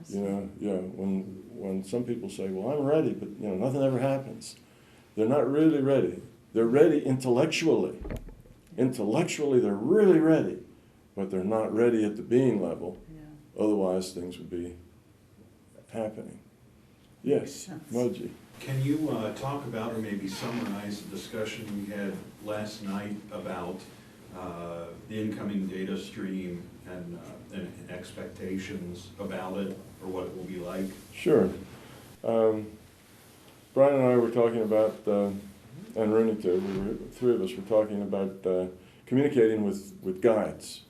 B: When some people say, "Well, I'm ready," but nothing ever happens. They're not really ready. They're ready intellectually. Intellectually, they're really ready. but they're not ready at the being level.
C: Yeah.
B: Otherwise, things would be happening. Yes,
C: Makes sense.
B: Moji.
F: Can you talk about, or maybe summarize the discussion we had last night about the incoming data stream and expectations about it, or what it will be like?
B: Sure. Brian and I were talking about, and Rooney too, the three of us were talking about communicating with guides.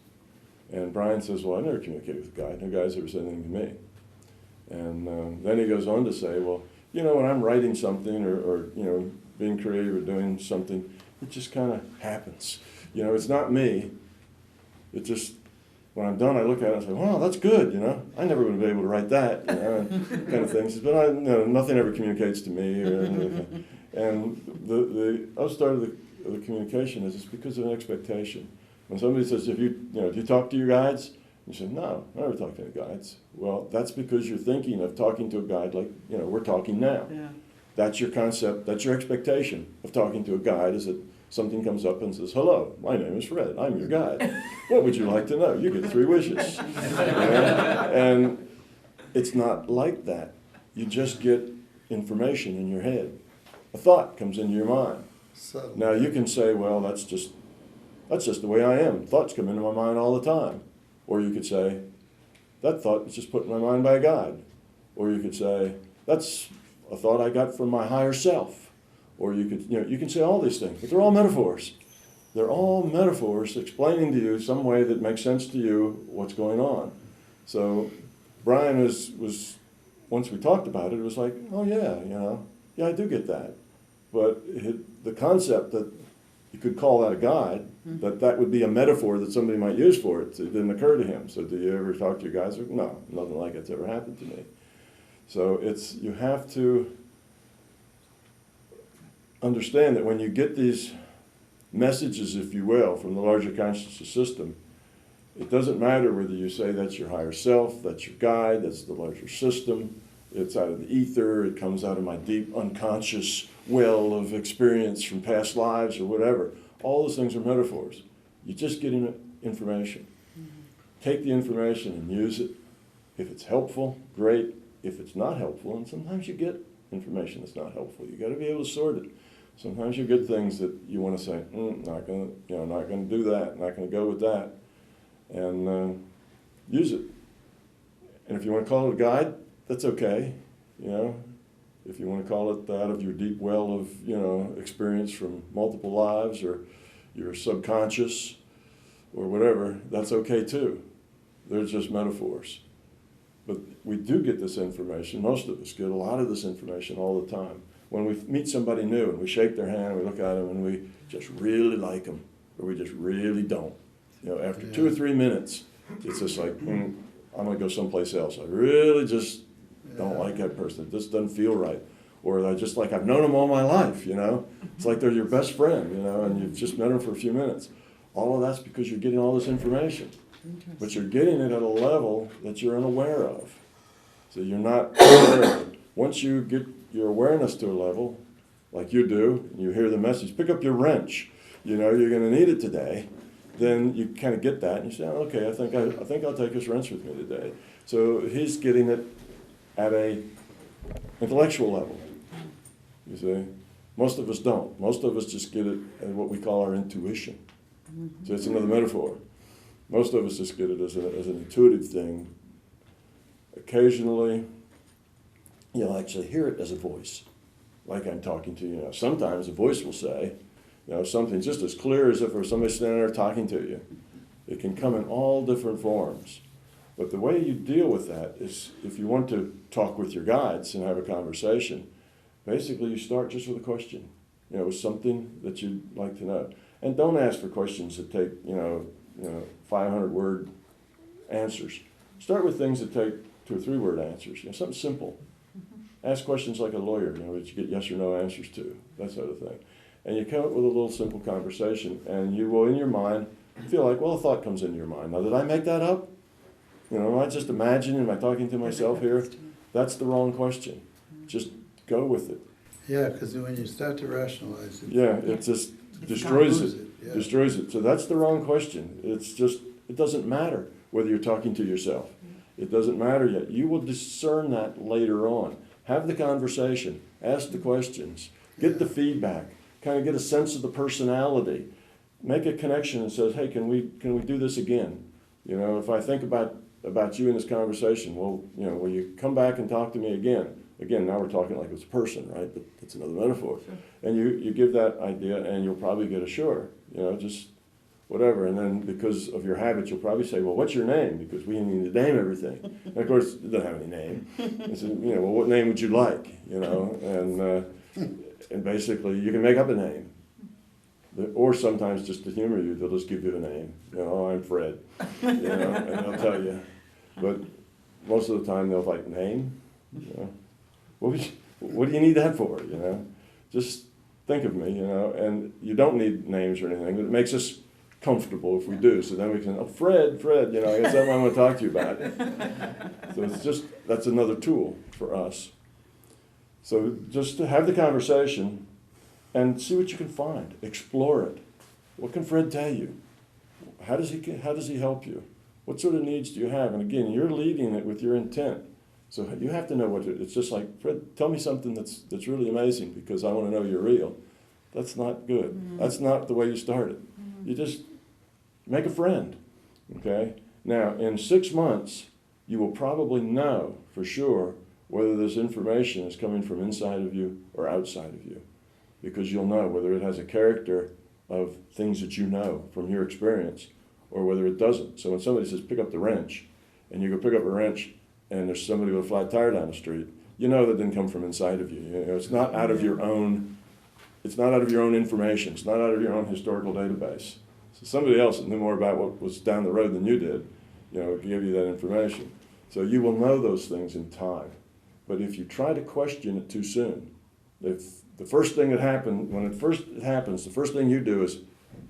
B: And Brian says, well, I never communicate with a guide. No guide's ever said anything to me. And then he goes on to say, well, you know, when I'm writing something or you know, being creative or doing something, it just kind of happens. You know, it's not me. It just, when I'm done, I look at it and say, wow, that's good, you know. I never would have been able to write that, you know, and kind of things. But you know, nothing ever communicates to me. And the other start of the communication is it's because of an expectation. When somebody says, do you talk to your guides? You say, no, I never talk to any guides. Well, that's because you're thinking of talking to a guide like, you know, we're talking now.
C: Yeah.
B: That's your concept, that's your expectation of talking to a guide, is that something comes up and says, hello, my name is Fred, I'm your guide. What would you like to know? You get 3 wishes. You know? And it's not like that. You just get information in your head. A thought comes into your mind.
E: So,
B: Now you can say, well, that's just the way I am. Thoughts come into my mind all the time. Or you could say, that thought was just put in my mind by a guide. Or you could say, that's a thought I got from my higher self. Or you could, you can say all these things, but they're all metaphors. They're all metaphors explaining to you some way that makes sense to you what's going on. So Brian was once we talked about it, it was like, oh yeah, yeah, I do get that. But the concept that you could call that a guide, that would be a metaphor that somebody might use for it. It didn't occur to him. So do you ever talk to your guys? No, nothing like it's ever happened to me. So you have to understand that when you get these messages, if you will, from the larger consciousness system, it doesn't matter whether you say that's your higher self, that's your guide, that's the larger system, it's out of the ether, it comes out of my deep unconscious well of experience from past lives or whatever. All those things are metaphors. You're just getting information. Take the information and use it. If it's helpful, great. If it's not helpful, and sometimes you get information that's not helpful, you got to be able to sort it. Sometimes you get things that you want to say, not going to do that, not going to go with that, and use it. And if you want to call it a guide, that's okay. If you want to call it out of your deep well of experience from multiple lives or your subconscious or whatever, that's okay too. They're just metaphors. But we do get this information. Most of us get a lot of this information all the time. When we meet somebody new and we shake their hand, we look at them and we just really like them, or we just really don't. After 2 or 3 minutes, it's just like, I'm going to go someplace else. I really just don't like that person. It just doesn't feel right. Or I've known them all my life, It's like they're your best friend, and you've just met them for a few minutes. All of that's because you're getting all this information. But you're getting it at a level that you're unaware of. So you're not aware of it. Once you get your awareness to a level, like you do, and you hear the message, pick up your wrench, you're going to need it today, then you kind of get that, and you say, okay, I think I'll take this wrench with me today. So he's getting it at a intellectual level, you see. Most of us don't. Most of us just get it at what we call our intuition. So it's another metaphor. Most of us just get it as an intuitive thing. Occasionally, you'll actually hear it as a voice, like I'm talking to you now. Sometimes a voice will say, something just as clear as if there was somebody standing there talking to you. It can come in all different forms. But the way you deal with that is, if you want to talk with your guides and have a conversation, basically you start just with a question. Something that you'd like to know. And don't ask for questions that take, 500-word answers. Start with things that take 2 or 3-word answers. Something simple. Ask questions like a lawyer, that you get yes or no answers to, that sort of thing. And you come up with a little simple conversation, and you will, in your mind, feel like, well, a thought comes into your mind. Now, did I make that up? Am I just imagining, am I talking to myself here? That's the wrong question. Just go with it.
E: Yeah, because when you start to rationalize it.
B: Yeah, it just destroys it.
E: Yeah.
B: Destroys it. So that's the wrong question. It's just It doesn't matter whether you're talking to yourself. It doesn't matter yet. You will discern that later on. Have the conversation, ask the questions, get the feedback, kind of get a sense of the personality. Make a connection and says, hey, can we do this again? You know, if I think about you in this conversation, well, you know, will you come back and talk to me again? Again, now we're talking like it's a person, right? But that's another metaphor. Sure. And you give that idea and you'll probably get a sure, you know, just whatever. And then because of your habit, you'll probably say, well, what's your name? Because we need to name everything. And of course, it doesn't have any name. I said, you know, well, what name would you like? You know, and basically you can make up a name. Or sometimes just to humor you, they'll just give you a name. You know, oh, I'm Fred, you know, and they'll tell you. But most of the time they'll like, name? You know, what do you need that for, you know? Just think of me, you know, and you don't need names or anything, but it makes us comfortable if we do. So then we can, oh, Fred, you know, I guess that's what I want to talk to you about. So it's just, that's another tool for us. So just to have the conversation and see what you can find. Explore it. What can Fred tell you? How does he help you? What sort of needs do you have? And again, you're leading it with your intent. So you have to know what it's just like, Fred, tell me something that's really amazing because I want to know you're real. That's not good. Mm-hmm. That's not the way you start it. Mm-hmm. You just make a friend, okay? Now, in 6 months, you will probably know for sure whether this information is coming from inside of you or outside of you, because you'll know whether it has a character of things that you know from your experience or whether it doesn't. So when somebody says, pick up the wrench, and you go pick up a wrench and there's somebody with a flat tire down the street, you know that didn't come from inside of you. You know, it's not out of your own, it's not out of your own information. It's not out of your own historical database. So somebody else that knew more about what was down the road than you did, you know, can give you that information. So you will know those things in time. But if you try to question it too soon, if the first thing that happened, when it first happens, the first thing you do is,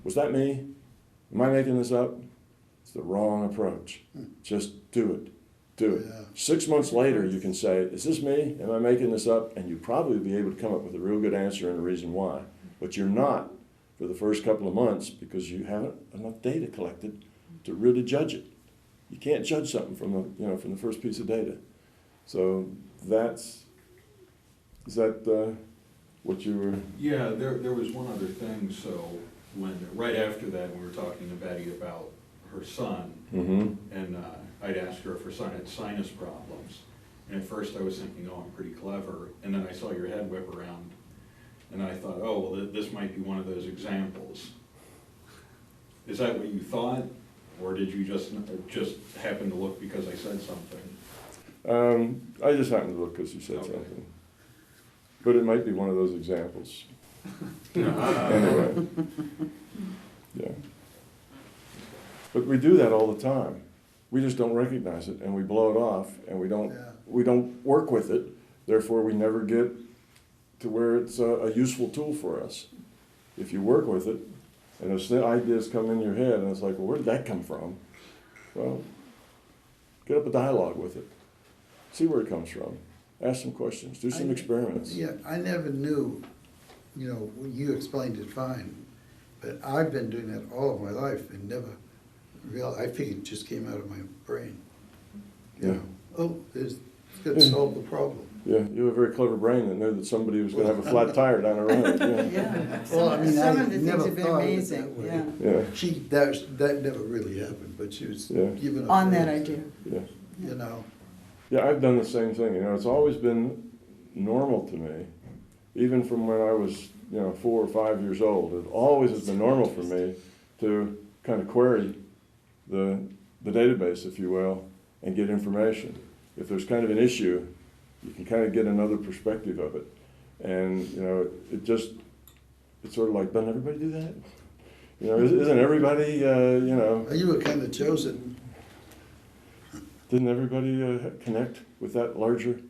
B: was that me? Am I making this up? It's the wrong approach. Just do it. Do it. Yeah. 6 months later, you can say, is this me? Am I making this up? And you probably be able to come up with a real good answer and a reason why. But you're not for the first couple of months because you haven't enough data collected to really judge it. You can't judge something from the first piece of data. So is that what you were?
F: Yeah, there was one other thing. So right after that, we were talking to Betty about her son, mm-hmm. and I'd asked her if her son had sinus problems. And at first I was thinking, oh, I'm pretty clever. And then I saw your head whip around, and I thought, oh, well, this might be one of those examples. Is that what you thought, or did you just happen to look because I said something?
B: I just happened to look because you said something. But it might be one of those examples. Anyway. Yeah. But we do that all the time. We just don't recognize it, and we blow it off, and we don't work with it. Therefore, we never get to where it's a useful tool for us. If you work with it, and those ideas come in your head, and it's like, well, where did that come from? Well, get up a dialogue with it. See where it comes from. Ask some questions. Do some experiments.
E: Yeah, I never knew, you explained it fine, but I've been doing that all of my life and never realized. I figured it just came out of my brain. It's going to solve the problem.
B: Yeah, you have a very clever brain that knew that somebody was going to have a flat tire down the road.
C: Yeah. Some of the things have been amazing.
E: Yeah. That never really happened, but she was giving up
C: on that idea.
B: Yeah. Yeah, I've done the same thing. It's always been normal to me, even from when I was 4 or 5 years old. It always has been normal for me to kind of query the database, if you will, and get information. If there's kind of an issue, you can kind of get another perspective of it. And, it's sort of like, doesn't everybody do that? Isn't everybody,
E: You were kind of chosen.
B: Didn't everybody connect with that larger,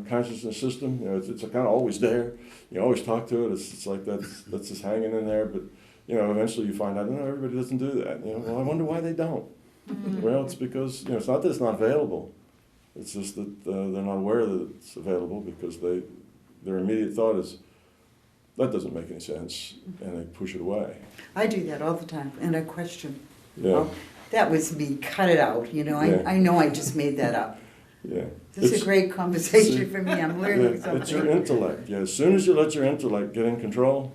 B: consciousness system? It's kind of always there. You always talk to it. It's like that's just hanging in there. But, eventually you find out, no, everybody doesn't do that. Well, I wonder why they don't. Mm-hmm. Well, it's because, it's not that it's not available. It's just that they're not aware that it's available because their immediate thought is, that doesn't make any sense, and they push it away.
C: I do that all the time, and I question.
B: Yeah.
C: Well, that was me, cut it out, you know,
B: Yeah.
C: I know I just made that up.
B: Yeah.
C: This is
B: It's-
C: a great conversation
B: see,
C: for me, I'm
B: Yeah,
C: learning
B: it's your
C: something.
B: intellect. Yeah, as soon as you let your intellect get in control,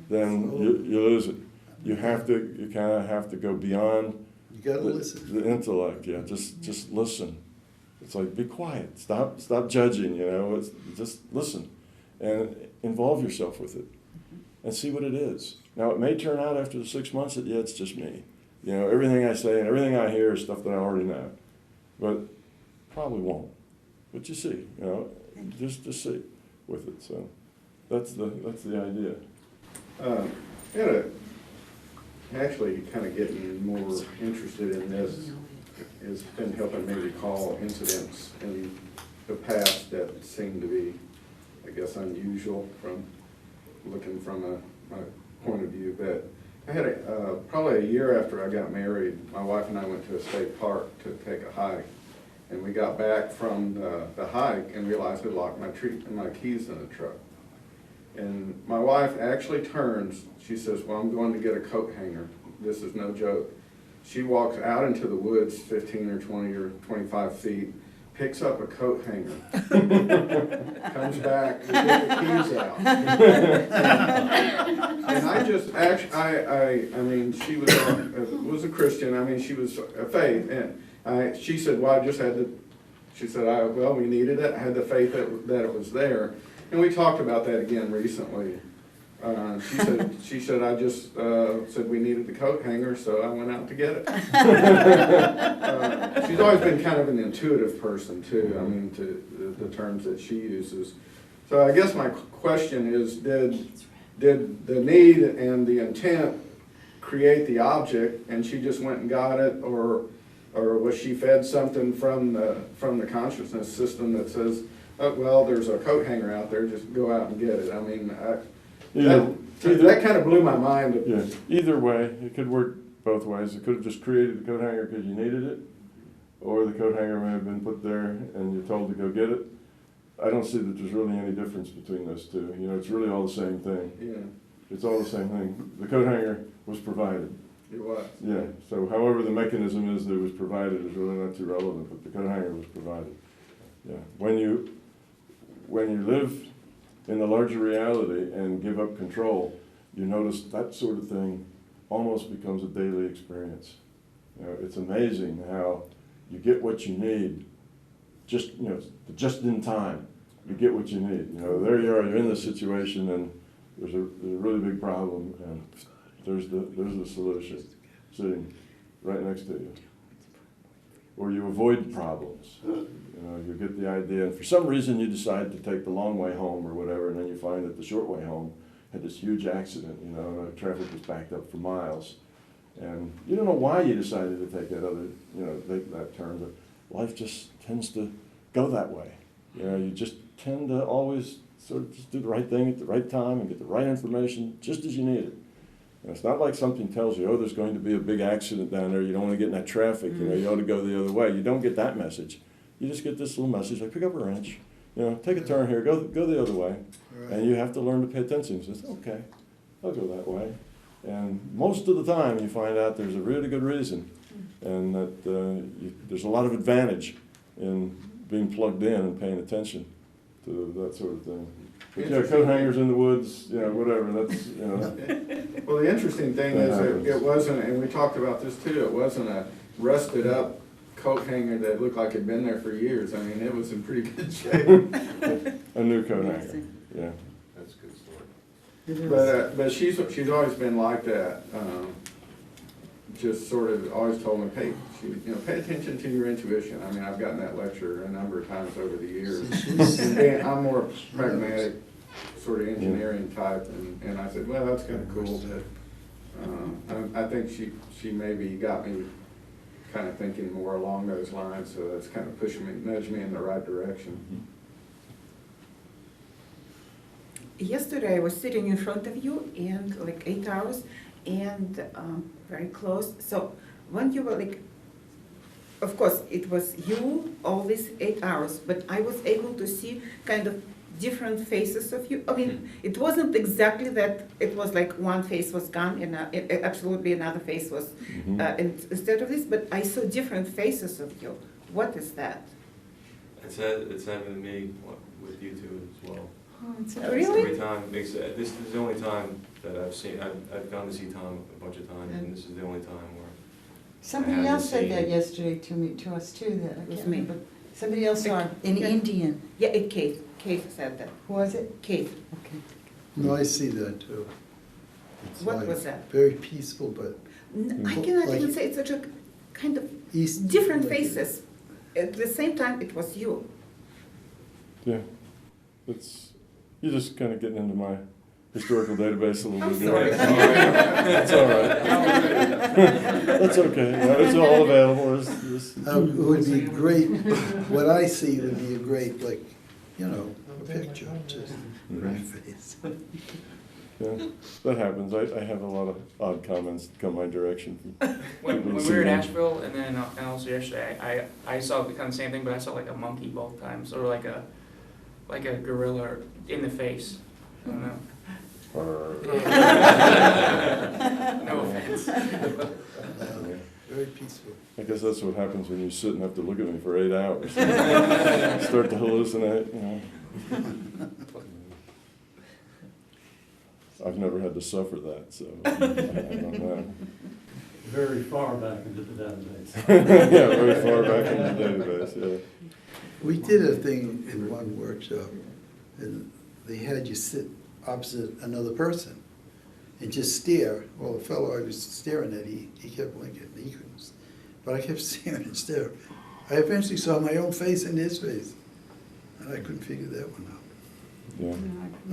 B: then you lose it. You kind of have to go beyond
E: You gotta
B: the
E: listen.
B: intellect. Yeah, just listen. It's like, be quiet. Stop judging. You know, just listen, and involve yourself with it, and see what it is. Now, it may turn out after the 6 months that, yeah, it's just me. You know, everything I say and everything I hear is stuff that I already know, but probably won't. But you see, you know, just see with it. So that's the idea.
G: Actually, kind of getting more interested in this has been helping me recall incidents in the past that seem to be, I guess, unusual from looking from my point of view. But I had probably a year after I got married, my wife and I went to a state park to take a hike. And we got back from the hike and realized I'd locked my keys in the truck. And my wife actually turns, she says, well, I'm going to get a coat hanger. This is no joke. She walks out into the woods 15 or 20 or 25 feet, picks up a coat hanger, comes back to get the keys out. And I just, actually, I mean, she was a Christian. I mean, she was a faith. And she said, well, I just had to, she said, well, we needed it. I had the faith that it was there. And we talked about that again recently. She said, I just said we needed the coat hanger, so I went out to get it. She's always been kind of an intuitive person too. I mean, to the terms that she uses. So I guess my question is, did the need and the intent create the object, and she just went and got it, or was she fed something from the consciousness system that says, oh, well, there's a coat hanger out there, just go out and get it? I mean, that kind of blew my mind.
B: Yeah, either way, it could work both ways. It could have just created the coat hanger because you needed it, or the coat hanger may have been put there and you're told to go get it. I don't see that there's really any difference between those two. You know, it's really all the same thing.
G: Yeah,
B: It's all the same thing. The coat hanger was provided.
G: it was.
B: Yeah, so however the mechanism is that it was provided is really not too relevant, but the coat hanger was provided. Yeah, when you live in the larger reality and give up control, you notice that sort of thing almost becomes a daily experience. You know, it's amazing how you get what you need, just in time. You get what you need. You know, there you are. You're in this situation, and there's a really big problem, and there's the solution sitting right next to you. Or you avoid problems. You know, you get the idea, and for some reason you decide to take the long way home or whatever, and then you find that the short way home had this huge accident. You know, the traffic was backed up for miles, and you don't know why you decided to take that turn, but life just tends to go that way. You know, you just tend to always sort of just do the right thing at the right time and get the right information just as you need it. And it's not like something tells you, oh, there's going to be a big accident down there, you don't want to get in that traffic, you know, you ought to go the other way. You don't get that message. You just get this little message, like pick up a wrench, you know, take a turn here, go the other way.
E: Right.
B: And you have to learn to pay attention. You say, okay, I'll go that way. And most of the time you find out there's a really good reason, and that there's a lot of advantage in being plugged in and paying attention to that sort of thing. But yeah, coat hangers in the woods, you know, whatever, that's, you know.
G: Well, the interesting thing is it wasn't, and we talked about this too, it wasn't a rusted up coat hanger that looked like it'd been there for years. I mean, it was in pretty good shape.
B: A new coat hanger, yeah.
F: That's a good story.
C: It is.
G: But she's always been like that. Just sort of always told me, pay attention to your intuition. I mean, I've gotten that lecture a number of times over the years. And I'm more pragmatic, sort of engineering type, and I said, well, that's kind of cool. But I think she maybe got me kind of thinking more along those lines, so that's kind of nudged me in the right direction.
H: Yesterday I was sitting in front of you and like 8 hours and very close. So when you were like, of course it was you all these 8 hours, but I was able to see kind of different faces of you. I mean, it wasn't exactly that it was like one face was gone and absolutely another face was instead of this, but I saw different faces of you. What is that?
I: It's happened to me with you two as well.
C: Oh, it's
H: Really?
I: Every time, this is the only time that I've gone to see Tom a bunch of times, and this is the only time where.
C: Somebody
I: I
C: else said
I: haven't
C: that
I: seen-
C: yesterday to us too, that I
H: It was
C: can't
H: me.
C: remember. Somebody else saw it, an
H: Yeah.
C: Indian.
H: Yeah, Kate. Kate said that.
C: Who was it?
H: Kate.
C: Okay.
E: No, I see that too. It's
H: What
E: like
H: was that?
E: Very peaceful, but
H: I cannot
E: Like-
H: even say it's such a kind of
E: east.
H: different
E: like-
H: faces. At the same time, it was you.
B: Yeah, you're just kind of getting into my historical database a little
H: I'm
B: bit.
H: sorry.
B: That's all right. That's okay. It's all available.
E: It would be great, what I see would be a great, like, you know, a picture, just right face.
B: Yeah, that happens. I have a lot of odd comments that come my direction.
J: When we were in Asheville, and then and also yesterday, I saw kind of the same thing, but I saw like a monkey both times, or like a gorilla in the face. I don't know. No offense.
E: Very peaceful.
B: I guess that's what happens when you sit and have to look at me for 8 hours. Start to hallucinate, you know. I've never had to suffer that, so I don't know.
K: Very far back into the database.
B: Yeah, very far back in the database, yeah.
E: We did a thing in one workshop, and they had you sit opposite another person and just stare. Well, the fellow I was staring at, he kept blinking, he couldn't, but I kept staring and staring. I eventually saw my own face and his face, and I couldn't figure that one out.
B: Yeah.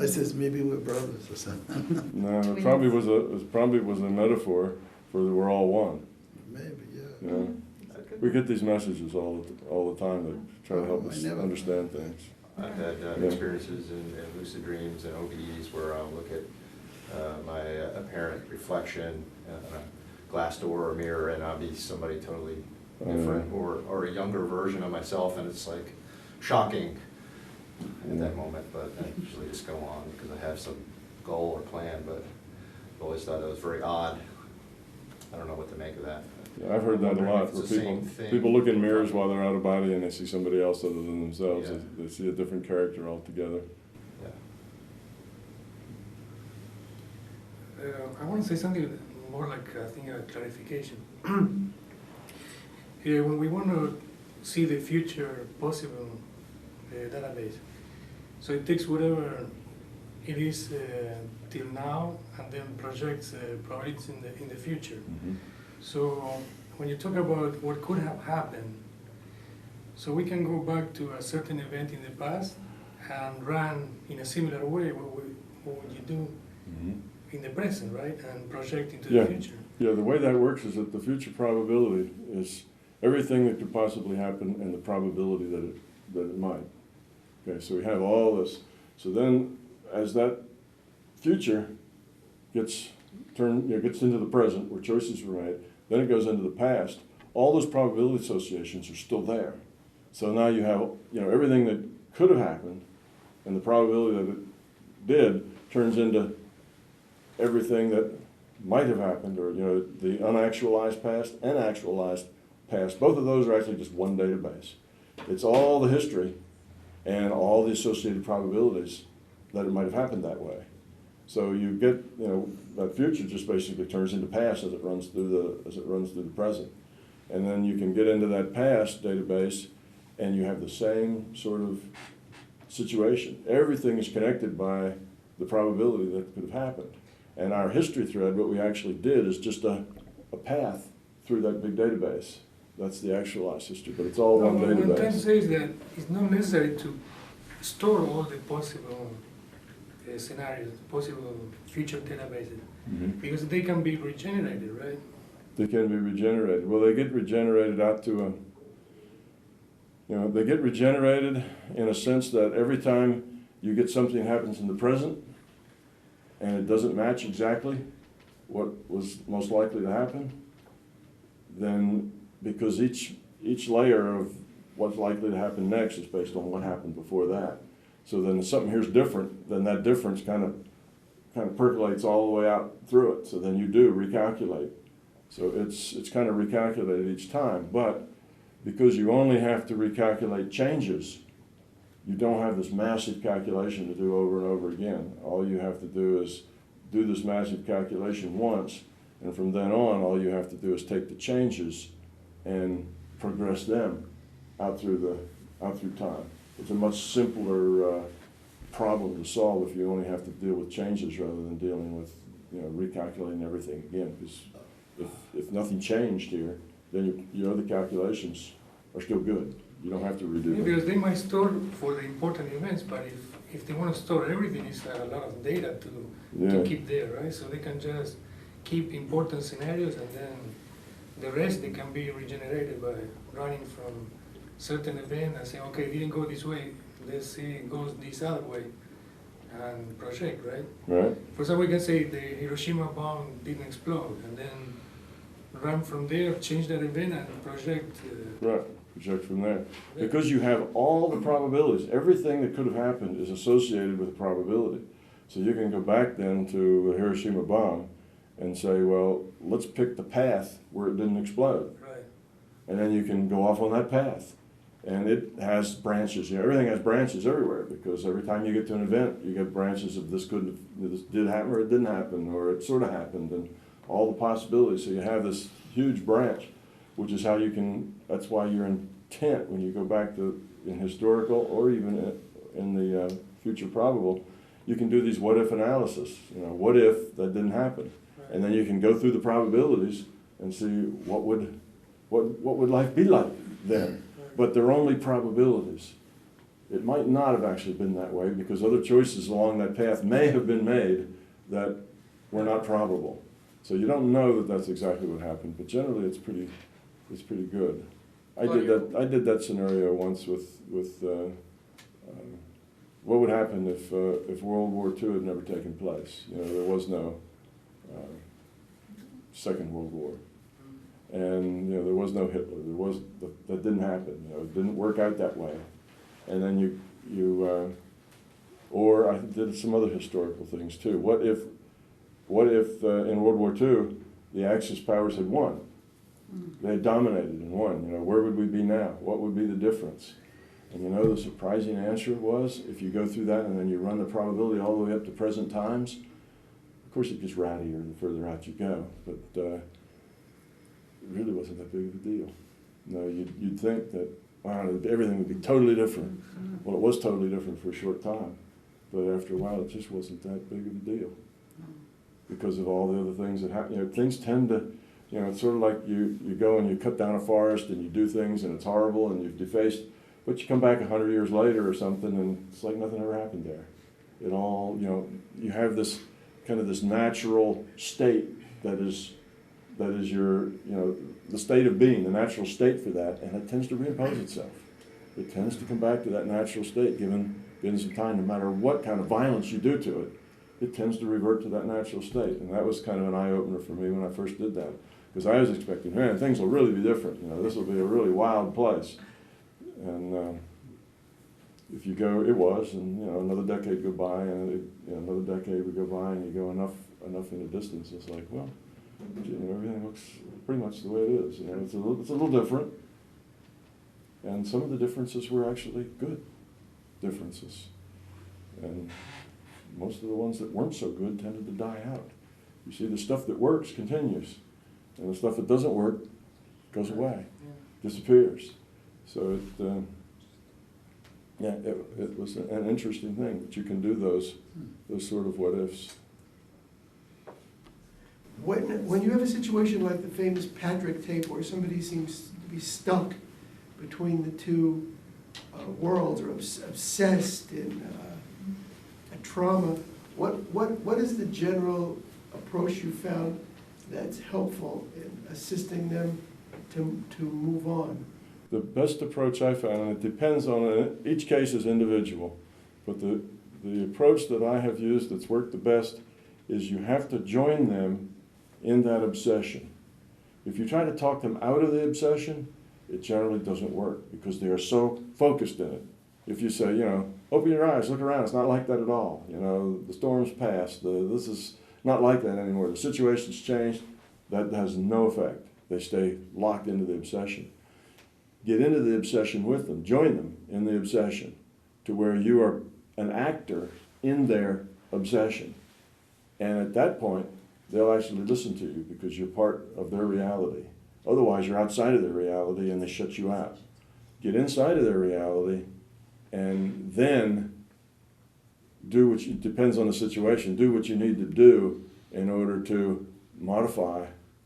E: I says, maybe we're brothers or something.
B: No, it probably was a metaphor for that we're all one.
E: Maybe, yeah.
B: You know? We get these messages all the time that try to help
E: Oh, I
B: us
E: never-
B: understand things.
L: I've had
B: Yeah.
L: experiences in lucid dreams and OBEs where I'll look at my apparent reflection in a glass door or mirror, and I'll be somebody totally different, or a younger version of myself, and it's like shocking at that moment, but I usually just go on because I have some goal or plan, but I've always thought that was very odd. I don't know what to make of that.
B: Yeah, I've heard that a
L: wondering
B: lot,
L: if it's
B: where
L: the same thing.
B: people look in mirrors while they're out of body and they see somebody else other than themselves.
L: Yeah.
B: They see a different character altogether.
L: Yeah.
D: I want to say something more like, I think, a clarification. When we want to see the future possible database, so it takes whatever it is till now and then projects probabilities in the future.
B: Mm-hmm.
D: So when you talk about what could have happened, so we can go back to a certain event in the past and run in a similar way. What would you do in the present, right? And project into the future.
B: Yeah, the way that works is that the future probability is everything that could possibly happen and the probability that it might. Okay, so we have all this. So then, as that future gets into the present, where choices were made, then it goes into the past. All those probability associations are still there. So now you have, everything that could have happened, and the probability that it did turns into everything that might have happened, or the unactualized past and actualized past. Both of those are actually just one database. It's all the history and all the associated probabilities that it might have happened that way. So you get, that future just basically turns into past as it runs through the present. And then you can get into that past database and you have the same sort of situation. Everything is connected by the probability that could have happened. And our history thread, what we actually did is just a path through that big database. That's the actualized history, but it's all one
D: What I'm trying to
B: database.
D: say is that it's not necessary to store all the possible scenarios, possible future databases,
B: Mhm.
D: because they can be regenerated, right?
B: They can be regenerated. Well, they get regenerated out to they get regenerated in a sense that every time you get something that happens in the present and it doesn't match exactly what was most likely to happen, then because each layer of what's likely to happen next is based on what happened before that. So then if something here's different, then that difference kind of percolates all the way out through it. So then you do recalculate. So it's kind of recalculated each time, but because you only have to recalculate changes, you don't have this massive calculation to do over and over again. All you have to do is do this massive calculation once, and from then on, all you have to do is take the changes and progress them out through time. It's a much simpler problem to solve if you only have to deal with changes rather than dealing with, recalculating everything again. Because if nothing changed here, then your other calculations are still good. You don't have to redo them.
D: Because they might store for the important events, but if they want to store everything, it's a lot of data to keep there, right? So they can just keep important scenarios, and then the rest they can be regenerated by running from certain event and saying, okay, it didn't go this way, let's see it goes this other way, and project, right?
B: Right.
D: For example, we can say the Hiroshima bomb didn't explode, and then run from there, change that event, and project.
B: Right. Project from there. Because you have all the probabilities, everything that could have happened is associated with a probability. So you can go back then to the Hiroshima bomb and say, well, let's pick the path where it didn't explode.
D: Right.
B: And then you can go off on that path. And it has branches. Everything has branches everywhere, because every time you get to an event, you get branches of this did happen, or it didn't happen, or it sort of happened, and all the possibilities. So you have this huge branch, which is how you can, that's why your intent, when you go back to in historical or even in the future probable, you can do these what if analysis. What if that didn't happen? Right. And then you can go through the probabilities and see what would life be like then. Right. But they're only probabilities. It might not have actually been that way, because other choices along that path may have been made that were not probable. So you don't know that that's exactly what happened, but generally it's pretty good. I did that scenario once with what would happen if World War II had never taken place. There was no Second World War, and there was no Hitler. That didn't happen. It didn't work out that way. And then or I did some other historical things too. What if in World War II the Axis powers had won? They had dominated and won. Where would we be now? What would be the difference? And the surprising answer was, if you go through that and then you run the probability all the way up to present times, of course it gets rattier the further out you go, but it really wasn't that big of a deal. You'd think that, wow, everything would be totally different. Well, it was totally different for a short time, but after a while it just wasn't that big of a deal, because of all the other things that happen. Things tend to, it's sort of like you go and you cut down a forest and you do things and it's horrible and you've defaced, but you come back 100 years later or something and it's like nothing ever happened there. It all, you have this kind of this natural state that is your, the state of being, the natural state for that, and it tends to reimpose itself. It tends to come back to that natural state, given some time. No matter what kind of violence you do to it, it tends to revert to that natural state. And that was kind of an eye-opener for me when I first did that. Because I was expecting, man, things will really be different. This will be a really wild place. And if you go, it was, and another decade go by, and another decade would go by, and you go enough in the distance, it's like, well, everything looks pretty much the way it is. It's a little different, and some of the differences were actually good differences, and most of the ones that weren't so good tended to die out. You see, the stuff that works continues, and the stuff that doesn't work goes away, disappears. So it was an interesting thing that you can do those sort of what ifs.
M: When you have a situation like the famous Patrick tape, where somebody seems to be stuck between the two worlds, or obsessed in a trauma, what is the general approach you found that's helpful in assisting them to move on?
B: The best approach I found, and it depends on, each case is individual, but the approach that I have used that's worked the best is you have to join them in that obsession. If you try to talk them out of the obsession, it generally doesn't work, because they are so focused in it. If you say, open your eyes, look around, it's not like that at all. The storm's passed, this is not like that anymore. The situation's changed, that has no effect. They stay locked into the obsession. Get into the obsession with them, join them in the obsession to where you are an actor in their obsession. And at that point, they'll actually listen to you because you're part of their reality. Otherwise, you're outside of their reality and they shut you out. Get inside of their reality and then do what you, depends on the situation, do what you need to do in order to modify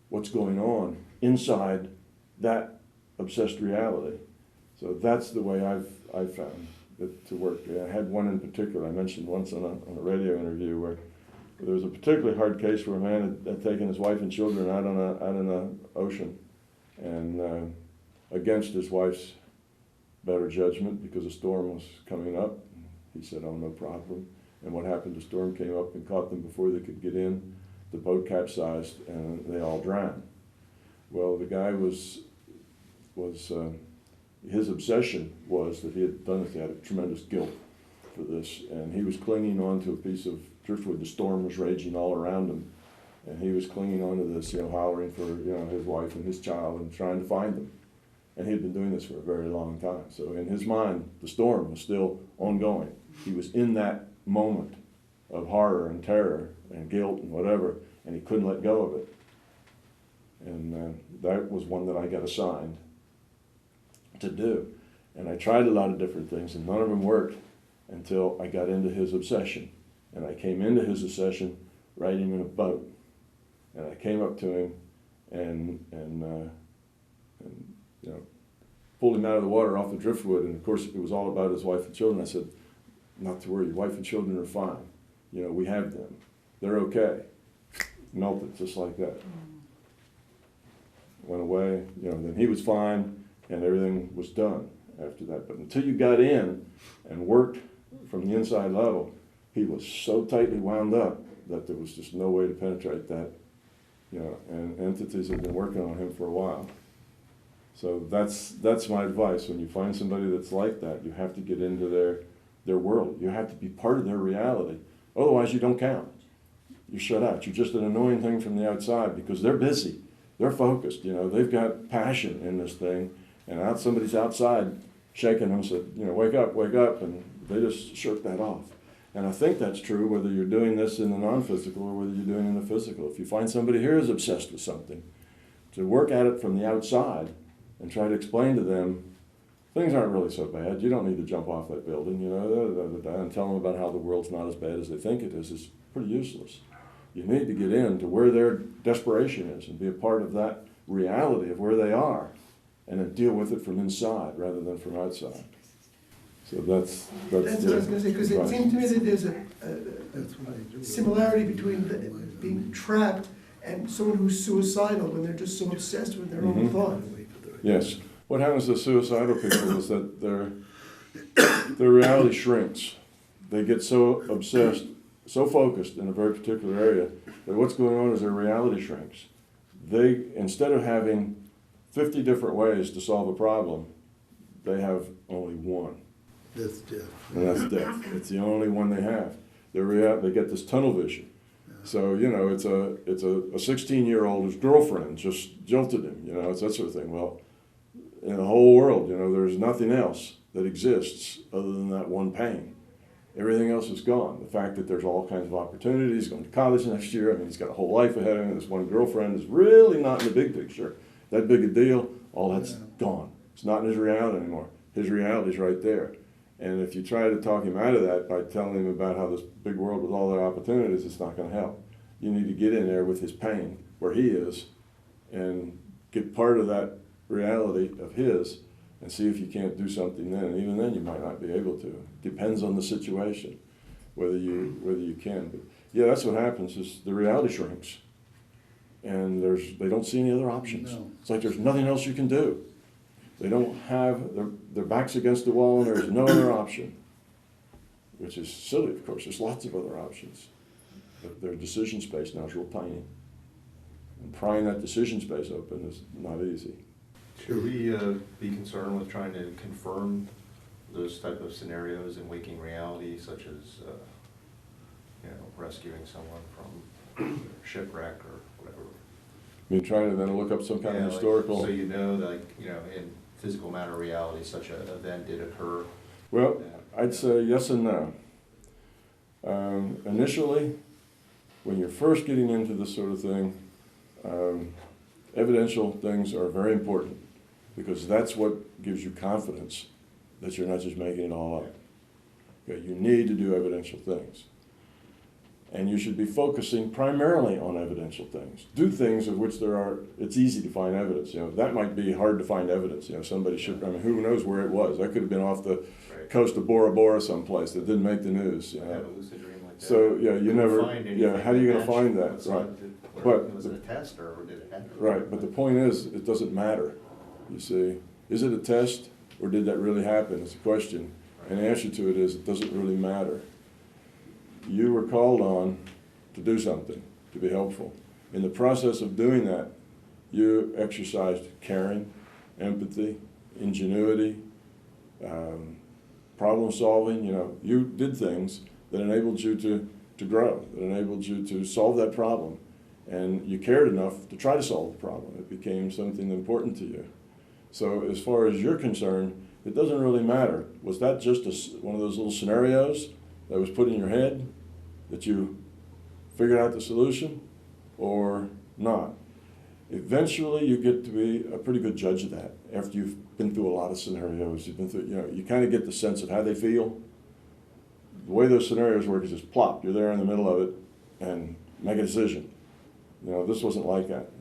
B: what's going on inside that obsessed reality. So that's the way I've found it to work. I had one in particular I mentioned once on a radio interview where there was a particularly hard case where a man had taken his wife and children out in the ocean, and against his wife's better judgment because a storm was coming up. He said, "Oh, no problem." And what happened? The storm came up and caught them before they could get in. The boat capsized and they all drowned. Well, the guy his obsession was that he had done it. He had a tremendous guilt for this, and he was clinging on to a piece of driftwood. The storm was raging all around him, and he was clinging on to this, hollering for his wife and his child and trying to find them. And he had been doing this for a very long time. So in his mind, the storm was still ongoing. He was in that moment of horror and terror and guilt and whatever, and he couldn't let go of it. And that was one that I got assigned to do. And I tried a lot of different things, and none of them worked until I got into his obsession. And I came into his obsession riding in a boat. And I came up to him and pulled him out of the water off the driftwood. And of course, it was all about his wife and children. I said, "Not to worry, your wife and children are fine. We have them. They're okay." Melted just like that. Went away, then he was fine, and everything was done after that. But until you got in and worked from the inside level, he was so tightly wound up that there was just no way to penetrate that, and entities have been working on him for a while. So that's my advice. When you find somebody that's like that, you have to get into their world. You have to be part of their reality. Otherwise, you don't count. You're shut out. You're just an annoying thing from the outside because they're busy. They're focused. They've got passion in this thing, and somebody's outside shaking them, said, wake up, and they just shirk that off. And I think that's true whether you're doing this in the non-physical or whether you're doing it in the physical. If you find somebody here who's obsessed with something, to work at it from the outside and try to explain to them, things aren't really so bad. You don't need to jump off that building, and tell them about how the world's not as bad as they think it is pretty useless. You need to get into where their desperation is and be a part of that reality of where they are, and then deal with it from inside rather than from outside. So that's
M: what I was going to say, because it seemed to me that there's a similarity between being trapped and someone who's suicidal when they're just so obsessed with their own thought.
B: Yes. What happens to suicidal people is that their reality shrinks. They get so obsessed, so focused in a very particular area, that what's going on is their reality shrinks. They, instead of having 50 different ways to solve a problem, they have only one.
E: That's death.
B: And that's death. It's the only one they have. They get this tunnel vision. So, it's a 16-year-old whose girlfriend just jilted him, it's that sort of thing. Well, in the whole world, there's nothing else that exists other than that one pain. Everything else is gone. The fact that there's all kinds of opportunities, going to college next year, he's got a whole life ahead of him. This one girlfriend is really not in the big picture. That big a deal, all that's gone. It's not in his reality anymore. His reality's right there. And if you try to talk him out of that by telling him about how this big world with all their opportunities, it's not going to help. You need to get in there with his pain, where he is, and get part of that reality of his, and see if you can't do something then. And even then, you might not be able to. Depends on the situation, whether you can. But yeah, that's what happens. Is the reality shrinks, and they don't see any other options.
E: No.
B: It's like there's nothing else you can do. They don't have their backs against the wall, and there's no other option, which is silly. Of course, there's lots of other options. But their decision space now is real tiny, and prying that decision space open is not easy.
L: Should we be concerned with trying to confirm those type of scenarios in waking reality, such as, rescuing someone from shipwreck or whatever.
B: You trying to then look up some kind
L: Yeah,
B: of
L: like,
B: historical.
L: so in physical matter reality, such an event did occur.
B: Well, I'd say yes and no. Initially, when you're first getting into this sort of thing, evidential things are very important because that's what gives you confidence that you're not just making it all up. Okay, you need to do evidential things. And you should be focusing primarily on evidential things. Do things of which it's easy to find evidence. That might be hard to find evidence. Somebody who knows where it was? That could have been off the coast of Bora Bora someplace that didn't make the news.
L: I had a lucid dream like that.
B: So, you never,
L: find anything
B: how are you gonna
L: that
B: find
L: matched
B: that? Right.
L: But was it a test or did it happen?
B: Right, but the point is, it doesn't matter, you see. Is it a test or did that really happen? It's a question. And the answer to it is, it doesn't really matter. You were called on to do something, to be helpful. In the process of doing that, you exercised caring, empathy, ingenuity, problem solving. You did things that enabled you to grow, that enabled you to solve that problem. And you cared enough to try to solve the problem. It became something important to you. So as far as you're concerned, it doesn't really matter. Was that just one of those little scenarios that was put in your head that you figured out the solution or not? Eventually you get to be a pretty good judge of that after you've been through a lot of scenarios. You've been through, you kind of get the sense of how they feel. The way those scenarios work is just plop, you're there in the middle of it and make a decision. This wasn't like that.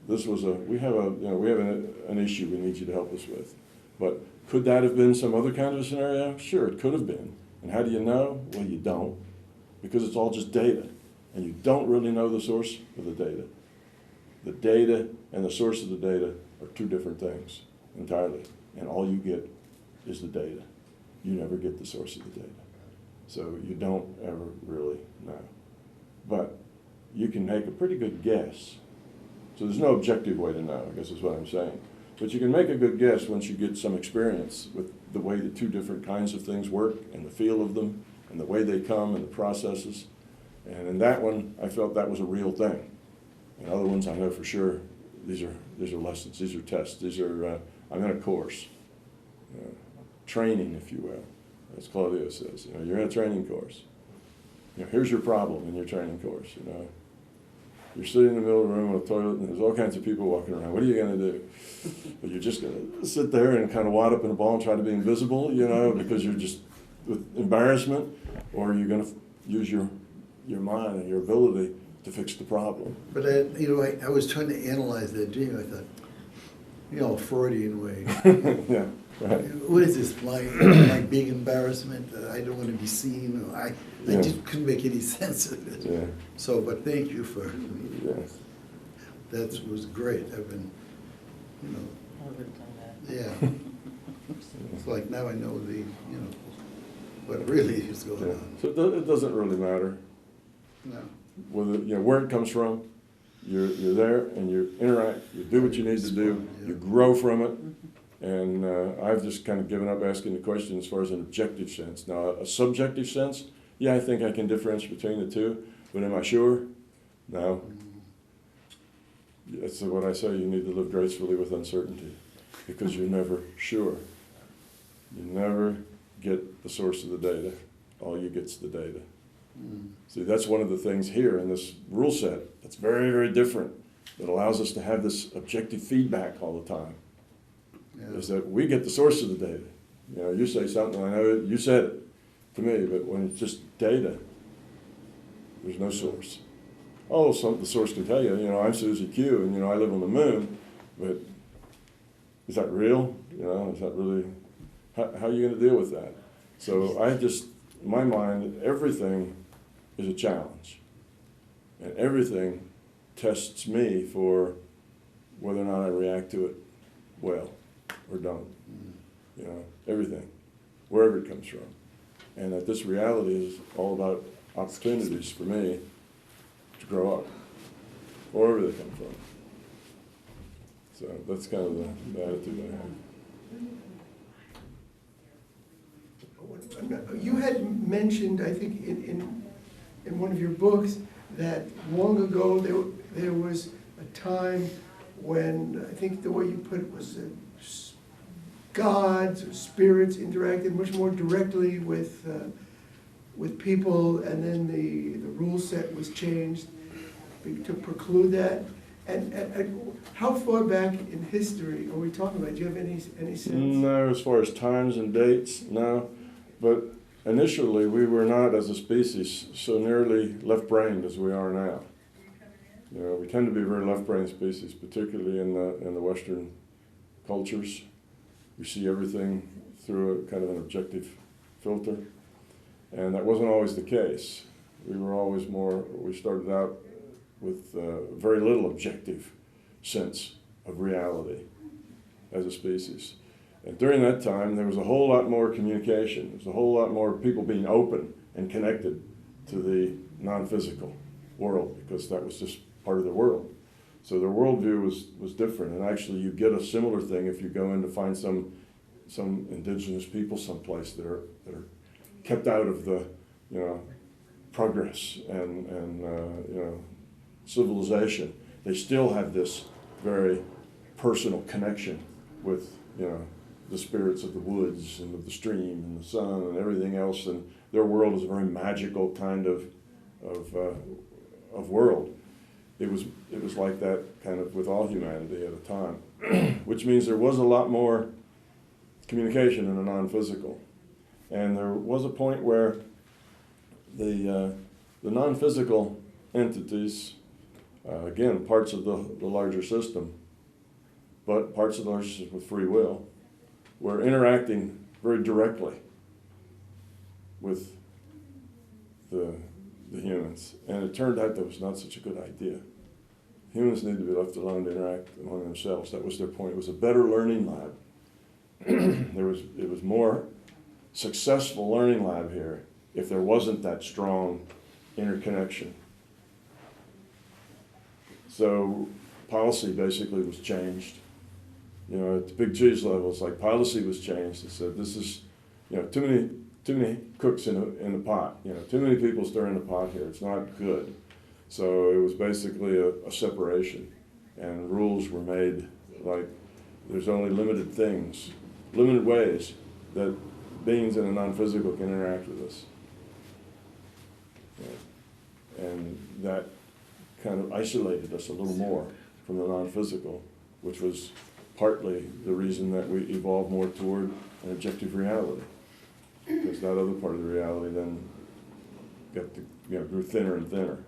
B: This was we have an issue we need you to help us with. But could that have been some other kind of a scenario? Sure, it could have been. And how do you know? Well, you don't, because it's all just data. And you don't really know the source of the data. The data and the source of the data are two different things entirely. And all you get is the data. You never get the source of the data. So you don't ever really know. But you can make a pretty good guess. So there's no objective way to know, I guess is what I'm saying. But you can make a good guess once you get some experience with the way the two different kinds of things work and the feel of them and the way they come and the processes. And in that one, I felt that was a real thing. In other ones, I know for sure these are lessons, these are tests, these are, I'm in a course, training, if you will, as Claudio says. You're in a training course. Here's your problem in your training course. You're sitting in the middle of the room with a toilet and there's all kinds of people walking around. What are you going to do? Well, you're just going to sit there and kind of wad up in a ball and try to be invisible, because you're just with embarrassment, or you're going to use your mind and your ability to fix the problem.
E: But I was trying to analyze that dream. I thought, Freudian way.
B: Yeah, right.
E: What is this, my big embarrassment? I don't want to be seen. I just couldn't make any sense of it.
B: Yeah.
E: So, but thank you for,
B: Yes.
E: that was great. I've been, yeah. It's like now I know what really is going
B: Yeah.
E: on.
B: So it doesn't really matter
E: No.
B: whether, where it comes from. You're there and you interact, you do what you need to do,
E: Yeah.
B: you grow from it. And I've just kind of given up asking the question as far as an objective sense. Now, a subjective sense, yeah, I think I can differentiate between the two, but am I sure? No. That's what I say, you need to live gracefully with uncertainty, because you're never sure. You never get the source of the data. All you get's the data. See, that's one of the things here in this rule set that's very, very different, that allows us to have this objective feedback all the time.
E: Yeah.
B: Is that we get the source of the data. You say something, I know you said it to me, but when it's just data, there's no source. Oh, the source can tell you, I'm Susie Q, and I live on the moon, but is that real? Is that really, how are you going to deal with that? So in my mind, everything is a challenge, and everything tests me for whether or not I react to it well or don't. Everything, wherever it comes from. And that this reality is all about opportunities for me to grow up, wherever they come from. So that's kind of the attitude I have.
M: You had mentioned, I think, in one of your books, that long ago there was a time when, I think the way you put it was that gods or spirits interacted much more directly with people, and then the rule set was changed to preclude that. And how far back in history are we talking about? Do you have any sense?
B: No, as far as times and dates, no. But initially, we were not, as a species, so nearly left-brained as we are now. You know, we tend to be a very left-brained species, particularly in the Western cultures. We see everything through a kind of an objective filter, and that wasn't always the case. We were always we started out with very little objective sense of reality as a species. And during that time, there was a whole lot more communication. There was a whole lot more people being open and connected to the non-physical world, because that was just part of the world. So their worldview was different, and actually you get a similar thing if you go in to find some indigenous people someplace that are kept out of the, progress and civilization. They still have this very personal connection with, the spirits of the woods and of the stream and the sun and everything else, and their world is a very magical kind of world. It was like that kind of with all humanity at a time, which means there was a lot more communication in the non-physical. And there was a point where the non-physical entities, again, parts of the larger system, but parts of the larger system with free will, were interacting very directly with the humans. And it turned out that was not such a good idea. Humans need to be left alone to interact among themselves. That was their point. It was a better learning lab. It was more successful learning lab here if there wasn't that strong interconnection. So policy basically was changed. At the big G's level, it's like policy was changed. It said this is, too many cooks in the pot. Too many people stirring the pot here. It's not good. So it was basically a separation, and rules were made like there's only limited ways that beings in a non-physical can interact with us. And that kind of isolated us a little more from the non-physical, which was partly the reason that we evolved more toward an objective reality, because that other part of the reality then grew thinner and thinner.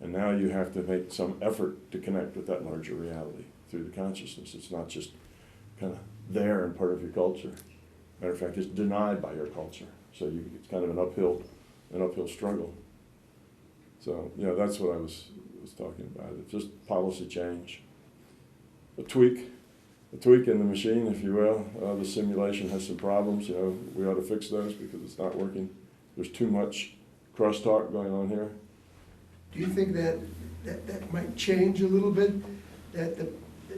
B: And now you have to make some effort to connect with that larger reality through the consciousness. It's not just kind of there and part of your culture. Matter of fact, it's denied by your culture. So it's kind of an uphill struggle. So, that's what I was talking about. It's just policy change. A tweak in the machine, if you will. The simulation has some problems. We ought to fix those because it's not working. There's too much crosstalk going on here.
M: Do you think that might change a little bit? That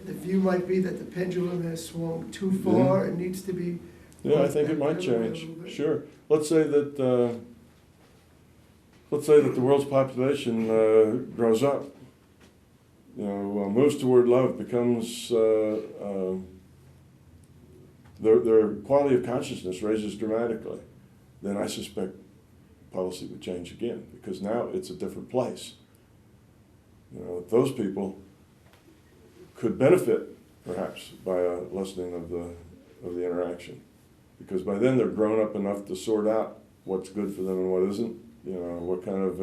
M: the view might be that the pendulum has swung too far and needs to be...
B: Yeah, I think it might change. Sure. Let's say that the world's population grows up, moves toward love, becomes their quality of consciousness raises dramatically. Then I suspect policy would change again, because now it's a different place. Those people could benefit perhaps by a lessening of the interaction, because by then they're grown up enough to sort out what's good for them and what isn't. What kind of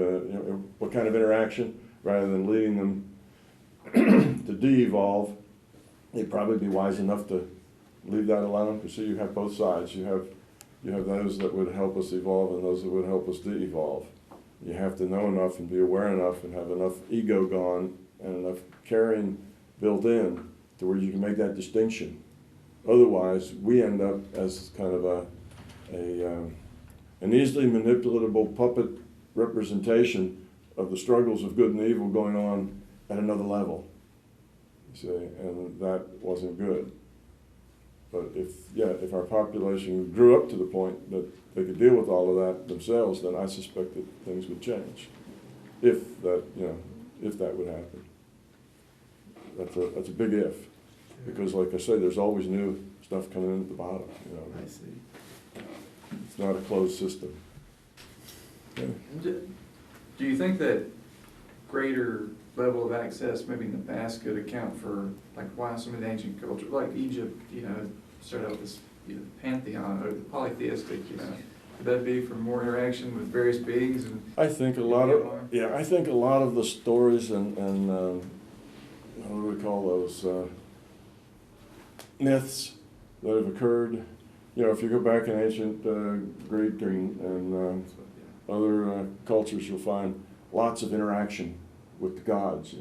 B: interaction, rather than leading them to de-evolve. They'd probably be wise enough to leave that alone, because you have both sides. You have those that would help us evolve and those that would help us de-evolve. You have to know enough and be aware enough and have enough ego gone and enough caring built in to where you can make that distinction. Otherwise, we end up as kind of an easily manipulatable puppet representation of the struggles of good and evil going on at another level. You see, and that wasn't good. But if our population grew up to the point that they could deal with all of that themselves, then I suspect that things would change. If that would happen. That's a big if, because like I say, there's always new stuff coming in at the bottom,
M: I see.
B: It's not a closed system. Yeah.
N: Do you think that greater level of access maybe in the past could account for like why some of the ancient culture, like Egypt, started out with this pantheon or the polytheistic, could that be for more interaction with various beings? And
B: I think a lot of the stories and what do we call those myths that have occurred. If you go back in ancient Greek and other cultures, you'll find lots of interaction with the gods,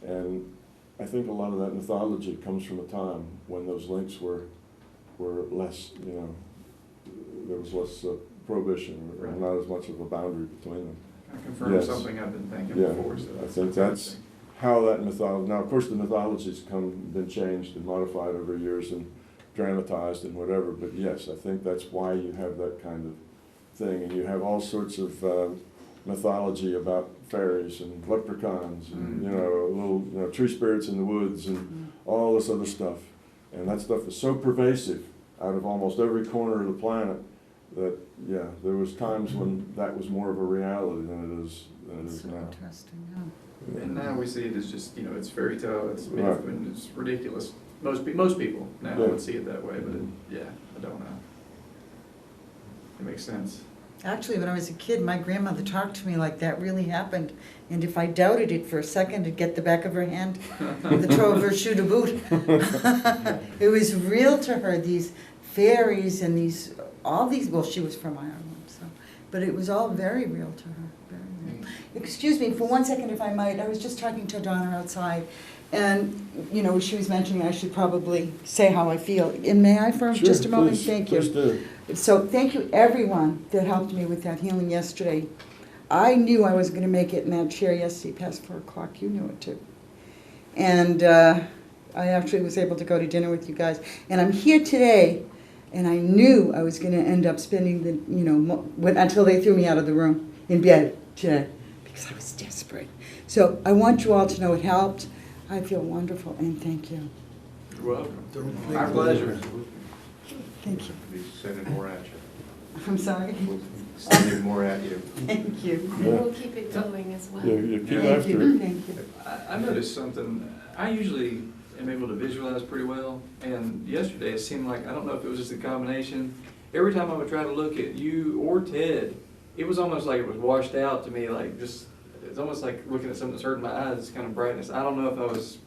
B: and I think a lot of that mythology comes from a time when those links were less, there was less prohibition, or not as much of a boundary between them.
N: kind of confirms something I've been thinking before. So
B: I think that's how that mythology, now of course the mythology's been changed and modified over years and dramatized and whatever, but yes, I think that's why you have that kind of thing, and you have all sorts of mythology about fairies and leprechauns and little tree spirits in the woods and all this other stuff, and that stuff is so pervasive out of almost every corner of the planet that there was times when that was more of a reality than it is now.
C: Interesting, yeah.
N: And now we see it as just, it's fairy tale, it's myth,
B: Right.
N: and it's ridiculous. Most people now would see it that way, but I don't know. It makes sense.
C: Actually, when I was a kid, my grandmother talked to me like that really happened. And if I doubted it for a second, I'd get the back of her hand, the toe of her shoe to boot. It was real to her, these fairies and all these, well, she was from Ireland, so. But it was all very real to her, very real. Excuse me, for 1 second, if I might, I was just talking to Donna outside. And, she was mentioning I should probably say how I feel. And may I for just a moment?
B: Please,
C: Thank you.
B: please do.
C: So thank you everyone that helped me with that healing yesterday. I knew I was going to make it in that chair yesterday past 4 o'clock. You knew it too. And I actually was able to go to dinner with you guys. And I'm here today, and I knew I was going to end up spending until they threw me out of the room in bed today because I was desperate. So I want you all to know it helped. I feel wonderful, and thank you.
N: You're welcome. Our pleasure.
C: Thank you.
L: We'll be sending more at you.
C: I'm sorry.
L: We'll be sending more at you.
C: Thank you.
A: And we'll keep it going as well.
B: Yeah, keep
C: Thank
B: after
C: you.
B: it.
C: Thank you.
N: I noticed something. I usually am able to visualize pretty well, and yesterday it seemed like, I don't know if it was just a combination, every time I would try to look at you or Ted, it was almost like it was washed out to me, like just, it's almost like looking at something that's hurting my eyes, kind of brightness. I don't know if I was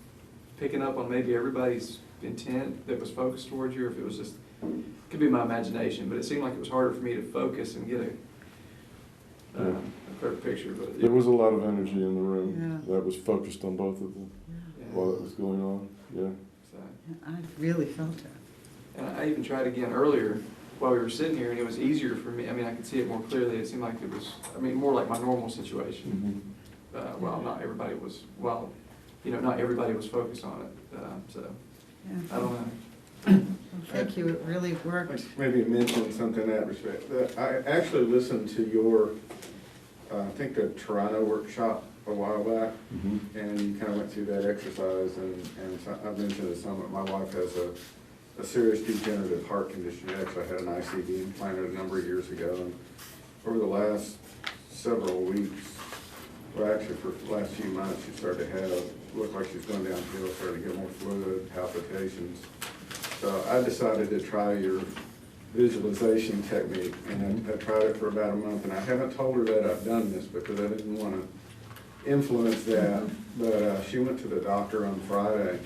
N: picking up on maybe everybody's intent that was focused towards you, or if it was just, it could be my imagination, but it seemed like it was harder for me to focus and get a clear picture. But
B: There was a lot of energy in the room that was focused on both of them while it was going on. Yeah.
N: So,
C: I really felt it.
N: and I even tried again earlier while we were sitting here, and it was easier for me. I mean, I could see it more clearly. It seemed like it was, more like my normal situation. Not everybody was, not everybody was focused on it. So, I don't know.
C: Well, thank you, it really worked.
G: Maybe mention something in that respect. I actually listened to your, I think the Toronto workshop a while back, and you kind of went through that exercise, and so I mentioned to some, my wife has a serious degenerative heart condition. She actually had an ICD implanted a number of years ago, and over the last several weeks, well, actually for the last few months, she started to looked like she was going downhill, started to get more fluid, palpitations. So I decided to try your visualization technique, and I tried it for about a month, and I haven't told her that I've done this because I didn't want to influence that, but she went to the doctor on Friday,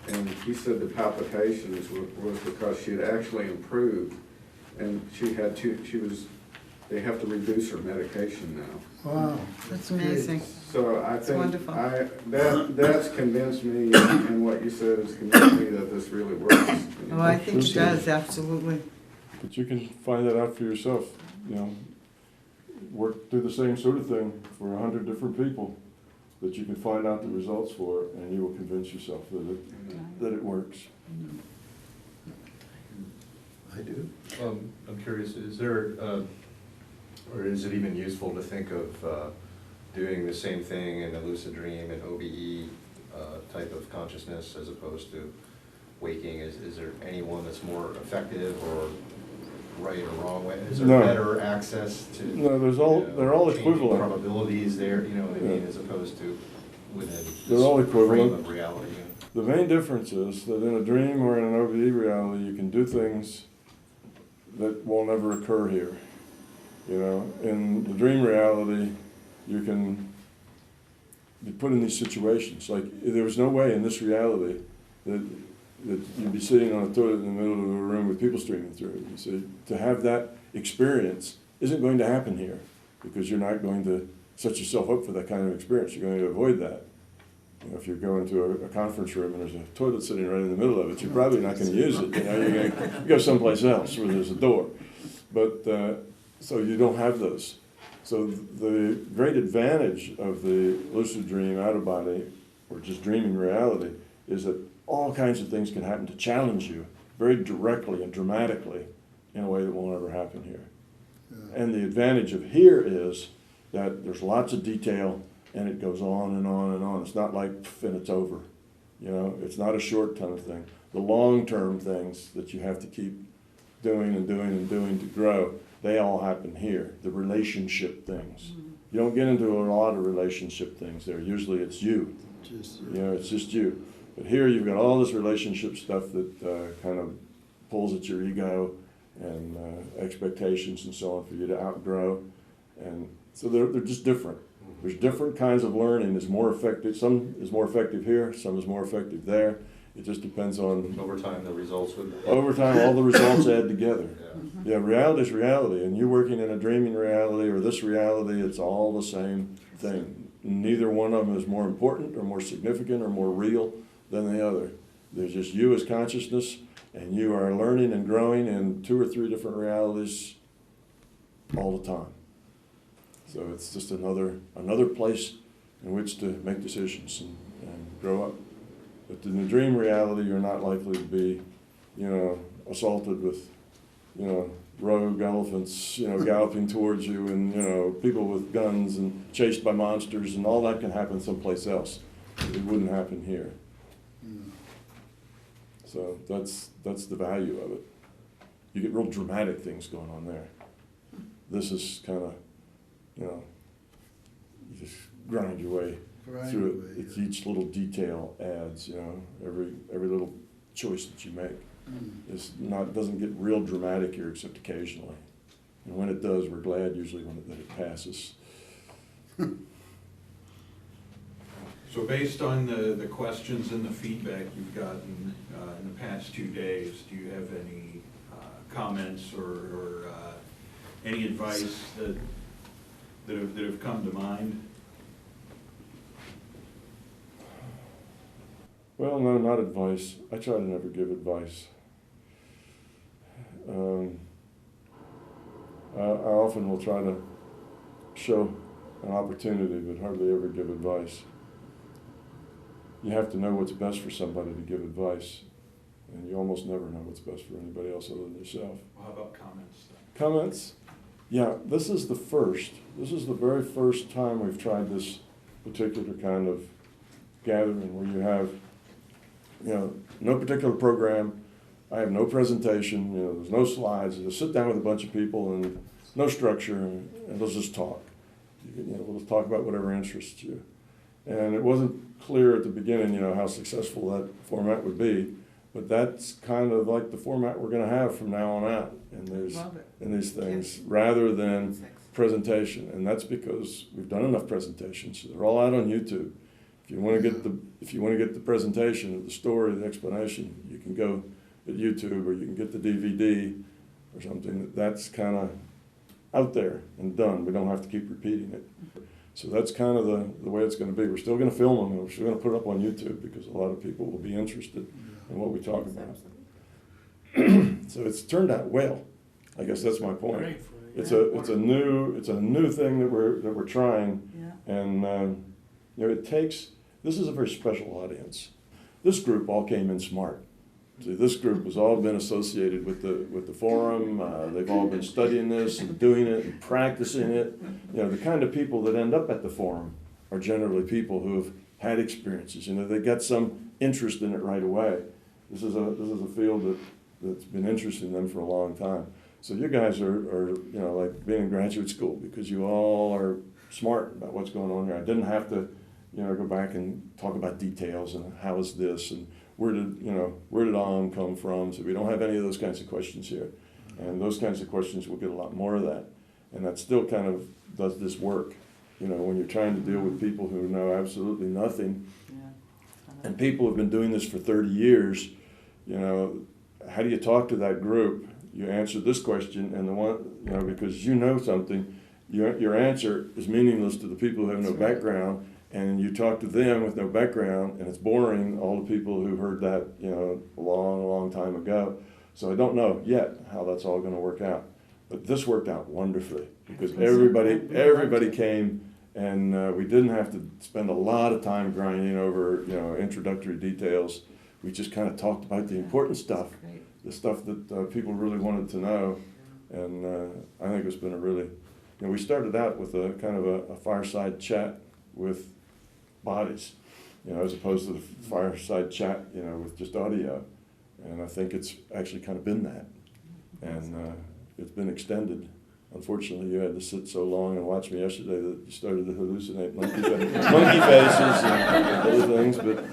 G: and he said the palpitations was because she had actually improved, and they have to reduce her medication now.
E: Wow.
C: That's amazing.
G: So I
C: That's
G: think
C: wonderful.
G: that's convinced me, and what you said has convinced me that this really works.
C: Oh, I think it does, absolutely.
B: But you can find that out for yourself, work through the same sort of thing for 100 different people that you can find out the results for, and you will convince yourself that it works.
L: do. I'm curious, is there, or is it even useful to think of doing the same thing in a lucid dream and OBE type of consciousness as opposed to waking? Is there any one that's more effective or right or wrong way? Is there
B: No.
L: better access to?
B: No, they're all
L: changing
B: equivalent.
L: probabilities there, you know what I mean,
B: Yeah.
L: as opposed to within
B: They're all
L: this frame
B: equivalent.
L: of reality.
B: The main difference is that in a dream or in an OBE reality, you can do things that will never occur here. You know, in the dream reality, you can be put in these situations. Like, there was no way in this reality that you'd be sitting on a toilet in the middle of a room with people streaming through. You see, to have that experience isn't going to happen here because you're not going to set yourself up for that kind of experience. You're going to avoid that. You know, if you go into a conference room and there's a toilet sitting right in the middle of it, you're probably not going to use it. You know, you're going to go someplace else where there's a door. But so you don't have those. So the great advantage of the lucid dream, out of body, or just dreaming reality, is that all kinds of things can happen to challenge you very directly and dramatically in a way that won't ever happen here. And the advantage of here is that there's lots of detail and it goes on and on and on. It's not like, pff, and it's over. You know, it's not a short-term thing. The long-term things that you have to keep doing and doing and doing to grow, they all happen here. The relationship things. You don't get into a lot of relationship things there. Usually it's you. You know, it's just you. But here you've got all this relationship stuff that kind of pulls at your ego and expectations and so on for you to outgrow. And so they're just different. There's different kinds of learning is more effective. Some is more effective here, some is more effective there. It just depends on...
L: Over time, the results would...
B: Over time, all the results add together. Yeah, reality is reality. And you're working in a dreaming reality or this reality, it's all the same thing. Neither one of them is more important or more significant or more real than the other. There's just you as consciousness, and you are learning and growing in 2 or 3 different realities all the time. So it's just another place in which to make decisions and grow up. But in the dream reality, you're not likely to be, you know, assaulted with, you know, rogue elephants, you know, galloping towards you, and, you know, people with guns and chased by monsters, and all that can happen someplace else. It wouldn't happen here. So that's the value of it. You get real dramatic things going on there. This is kind of, you know, you just grind your way through it. It's each little detail adds, you know, every little choice that you make. Doesn't get real dramatic here except occasionally. And when it does, we're glad usually that it passes.
F: So based on the questions and the feedback you've gotten in the past 2 days, do you have any comments or any advice that have come to mind?
B: Well, no, not advice. I try to never give advice. I often will try to show an opportunity, but hardly ever give advice. You have to know what's best for somebody to give advice, and you almost never know what's best for anybody else other than yourself.
F: Well, how about comments then?
B: Comments? Yeah, this is the very first time we've tried this particular kind of gathering where you have, you know, no particular program. I have no presentation, you know, there's no slides. You just sit down with a bunch of people and no structure, and let's just talk. You know, we'll just talk about whatever interests you. And it wasn't clear at the beginning, you know, how successful that format would be, but that's kind of like the format we're going to have from now on out in these things, rather than presentation. And that's because we've done enough presentations. They're all out on YouTube. If you want to get the presentation of the story, the explanation, you can go at YouTube, or you can get the DVD or something. That's kind of out there and done. We don't have to keep repeating it. So that's kind of the way it's going to be. We're still going to film them, and we're still going to put it up on YouTube because a lot of people will be interested in what we talk about. So it's turned out well. I guess that's my point. It's a new thing that we're trying, and you know, this is a very special audience. This group all came in smart. See, this group has all been associated with the forum. They've all been studying this and doing it and practicing it. You know, the kind of people that end up at the forum are generally people who have had experiences. You know, they get some interest in it right away. This is a field that's been interesting them for a long time. So you guys are you know, like being in graduate school because you all are smart about what's going on here. I didn't have to, you know, go back and talk about details and how is this and where did Om come from? So we don't have any of those kinds of questions here. And those kinds of questions, we'll get a lot more of that. And that still kind of does this work. You know, when you're trying to deal with people who know absolutely nothing, and people have been doing this for 30 years, you know, how do you talk to that group? You answer this question, and the one, you know, because you know something, your answer is meaningless to the people who have no background, and you talk to them with no background, and it's boring, all the people who heard that, you know, a long time ago. So I don't know yet how that's all gonna work out. But this worked out wonderfully, because everybody came, and we didn't have to spend a lot of time grinding over, you know, introductory details. We just kind of talked about the important stuff, the stuff that people really wanted to know. And I think it's been a really, you know, we started out with a kind of a fireside chat with bodies, you know, as opposed to the fireside chat, you know, with just audio. And I think it's actually kind of been that. And it's been extended. Unfortunately, you had to sit so long and watch me yesterday that you started to hallucinate monkey faces and other things. But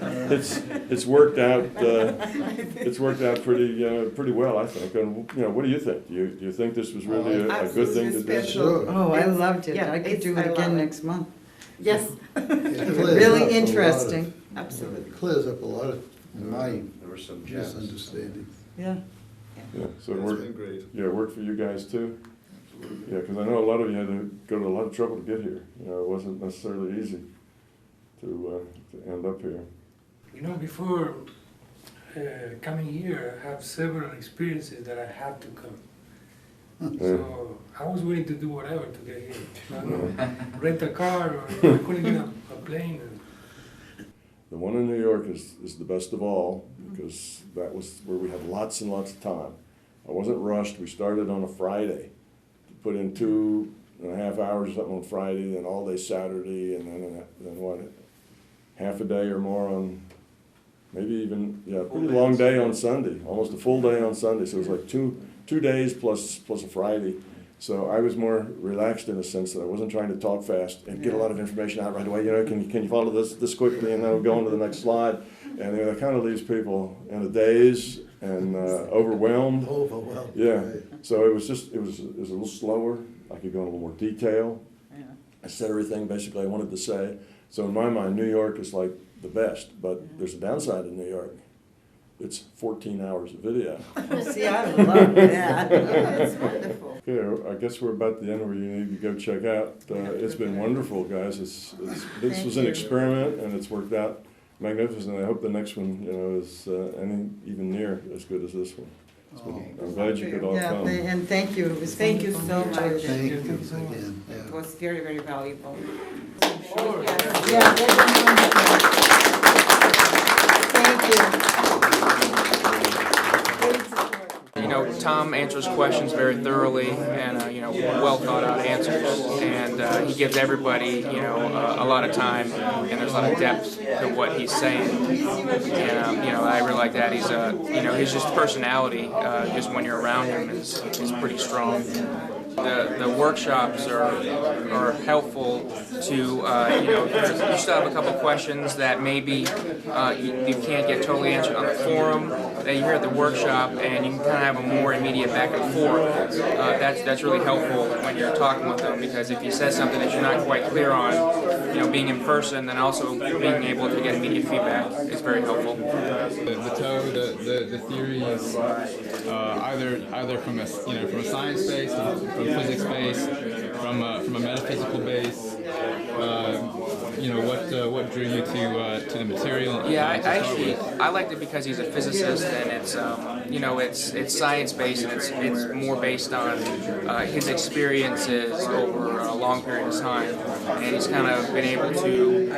B: it's worked out. It's worked out pretty well, I think. And you know, what do you think? Do you think this was really a good thing to do?
C: Sure. Oh, I loved it.
H: Yeah,
C: I could do it again next month.
H: Yes.
C: Really interesting.
H: Absolutely.
E: It clears up a lot of my
L: There were some gems.
E: misunderstandings.
C: Yeah.
B: Yeah, so it
E: It's
B: worked.
E: been great.
B: Yeah, it worked for you guys too. Yeah, because I know a lot of you had to go to a lot of trouble to get here. You know, it wasn't necessarily easy to end up here.
D: You know, before coming here, I have several experiences that I had to come. So I was willing to do whatever to get here. I don't know, rent a car, or I couldn't get a plane.
B: The one in New York is the best of all, because that was where we had lots and lots of time. I wasn't rushed. We started on a Friday. Put in 2.5 hours or something on Friday, then all day Saturday, and then what, half a day or more on, maybe even, yeah, pretty long day on Sunday, almost a full day on Sunday. So it was like two days plus a Friday. So I was more relaxed in a sense that I wasn't trying to talk fast and get a lot of information out right away. You know, can you follow this quickly, and then we'll go on to the next slide. And you know, that kind of leaves people in a daze and overwhelmed. Yeah.
E: Right.
B: So it was a little slower. I could go into a little more detail.
C: Yeah.
B: I said everything basically I wanted to say. So in my mind, New York is like the best, but there's a downside in New York. It's 14 hours of video.
C: See, I love that.
H: It's wonderful.
B: Okay, I guess we're about the end where you need to go check out. It's been wonderful, guys. This was an experiment, and it's worked out magnificent. I hope the next one, you know, is even near as good as this one. I'm glad you could all
C: Yeah,
B: come.
C: and thank you. It was
H: Thank you
C: wonderful.
H: so much.
E: Thank you again.
H: It
E: Yeah.
H: was very, very valuable.
C: Yeah, they've been wonderful. Thank you.
J: You know, Tom answers questions very thoroughly and, you know, well thought out answers. And he gives everybody, you know, a lot of time, and there's a lot of depth to what he's saying. And, you know, I really like that. He's, you know, his just personality, just when you're around him is pretty strong. The workshops are helpful to, you know, you still have a couple questions that maybe you can't get totally answered on the forum, that you're at the workshop, and you can kind of have a more immediate back and forth. That's really helpful when you're talking with them, because if he says something that you're not quite clear on, you know, being in person, then also being able to get immediate feedback is very helpful.
O: The theories, either from a science base, from a physics base, from a metaphysical base. what drew you to the material?
J: Yeah, I
O: to start
J: actually
O: with?
J: I liked it because he's a physicist, and it's science based, and it's more based on his experiences over a long period of time, and he's kind of been able to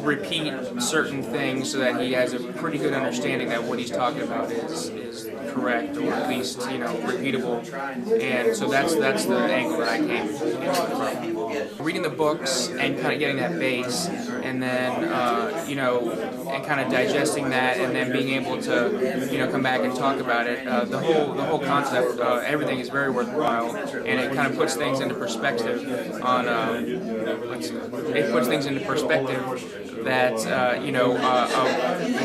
J: repeat certain things so that he has a pretty good understanding that what he's talking about is correct, or at least repeatable, and so that's the angle that I came from. Reading the books and kind of getting that base, and then and kind of digesting that, and then being able to come back and talk about it. The whole concept, everything is very worthwhile, and it kind of puts things into perspective on. It puts things into perspective that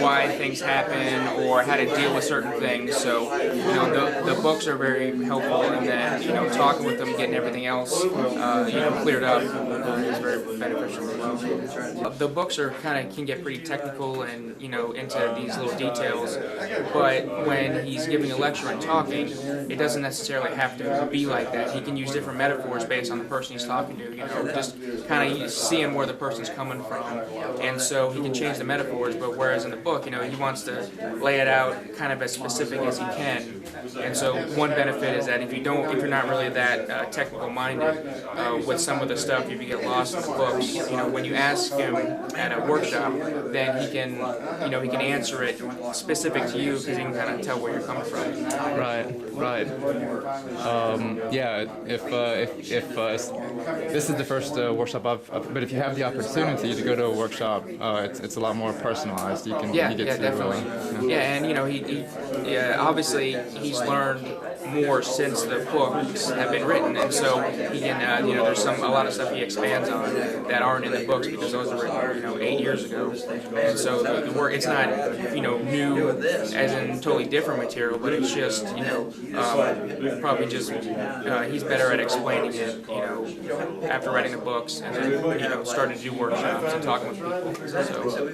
J: why things happen or how to deal with certain things. So the books are very helpful, and then talking with them, getting everything else cleared up is very beneficial as well. The books can get pretty technical and into these little details, but when he's giving a lecture and talking, it doesn't necessarily have to be like that. He can use different metaphors based on the person he's talking to. Just kind of seeing where the person's coming from, and so he can change the metaphors. But whereas in the book, he wants to lay it out kind of as specific as he can. And so one benefit is that if you're not really that technical minded with some of the stuff, if you get lost in the books, when you ask him at a workshop, then he can answer it specific to you, because he can kind of tell where you're coming from.
O: Right. Yeah. If this is the first workshop but if you have the opportunity to go to a workshop, it's a lot more personalized. You get to,
J: definitely. And he obviously he's learned more since the books have been written, and so he can there's a lot of stuff he expands on that aren't in the books, because those were written 8 years ago, and so the work, it's not new as in totally different material, but it's just probably just he's better at explaining it after writing the books, and then starting to do workshops and talking with people. So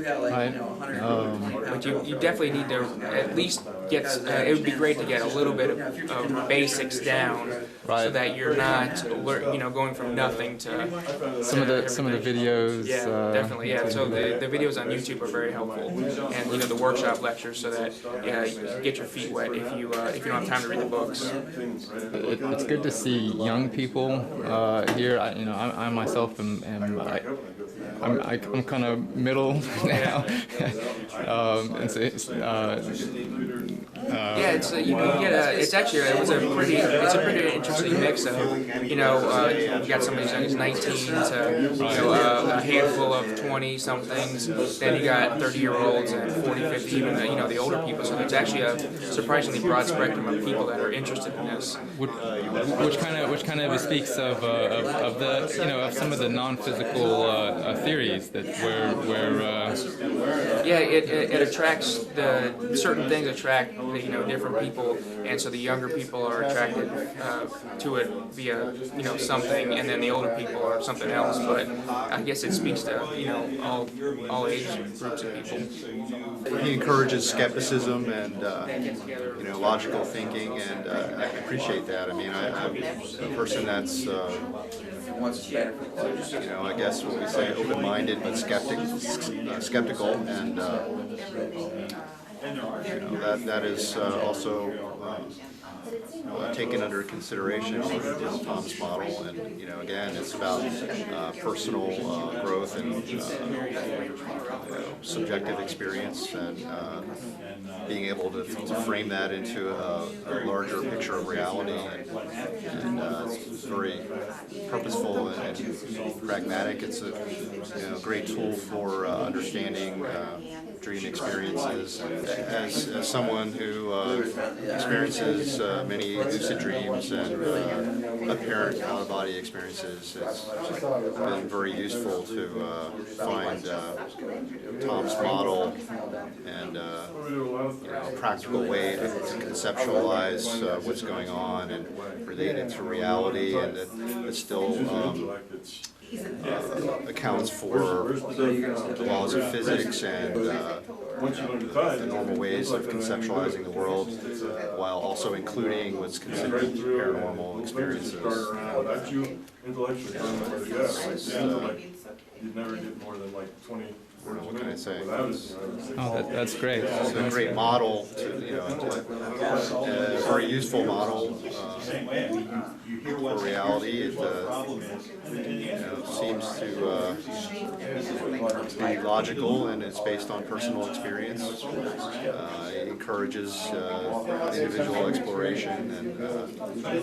J: but you definitely need to at least get it would be great to get a little bit of basics down, so that you're not going from nothing to
O: some of the videos.
J: Definitely. So the videos on YouTube are very helpful, and the workshop lectures, so that you get your feet wet if you don't have time to read the books.
O: It's good to see young people here. I myself I'm kind of middle now. And so it's a pretty interesting mix of you got somebody who's 19 to a handful of 20 somethings, then you got 30-year-olds and 40, 50, even the older people. So there's actually a surprisingly broad spectrum of people that are interested in this. Which kind of speaks of the of some of the non-physical theories that
J: it attracts certain things attract different people, and so the younger people are attracted to it via something, and then the older people are something else. But I guess it speaks to all age groups of people.
P: He encourages skepticism and logical thinking, and I appreciate that. I mean, I'm a person that's I guess what we say, open-minded but skeptical, and that is also taken under consideration in Tom's model, and again, it's about personal growth and subjective experience, and being able to frame that into a larger picture of reality, and it's very purposeful and pragmatic. It's a great tool for understanding dream experiences. As someone who experiences many lucid dreams and apparent out-of-body experiences, it's been very useful to find Tom's model and a practical way to conceptualize what's going on and relate it to reality, and it still accounts for the laws of physics and the normal ways of conceptualizing the world, while also including what's considered paranormal experiences.
B: you'd never get more than like 20 words a
P: What can I
B: minute.
P: say?
B: Without it,
J: Oh, that's great.
P: It's a great model, a very useful model for reality. It seems to be logical, and it's based on personal experience. It encourages individual exploration and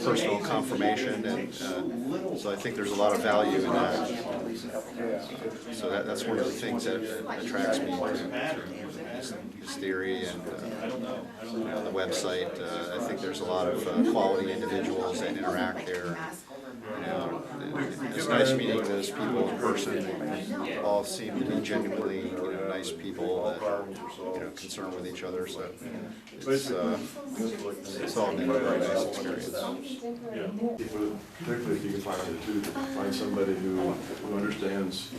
P: personal confirmation, and so I think there's a lot of value in that. So that's one of the things that attracts me to his theory and the website. I think there's a lot of quality individuals that interact there. It's nice meeting those people in person. They all seem to be genuinely, nice people that are, concerned with each other. So it's all been a very nice experience.
B: Particularly if you can find somebody who understands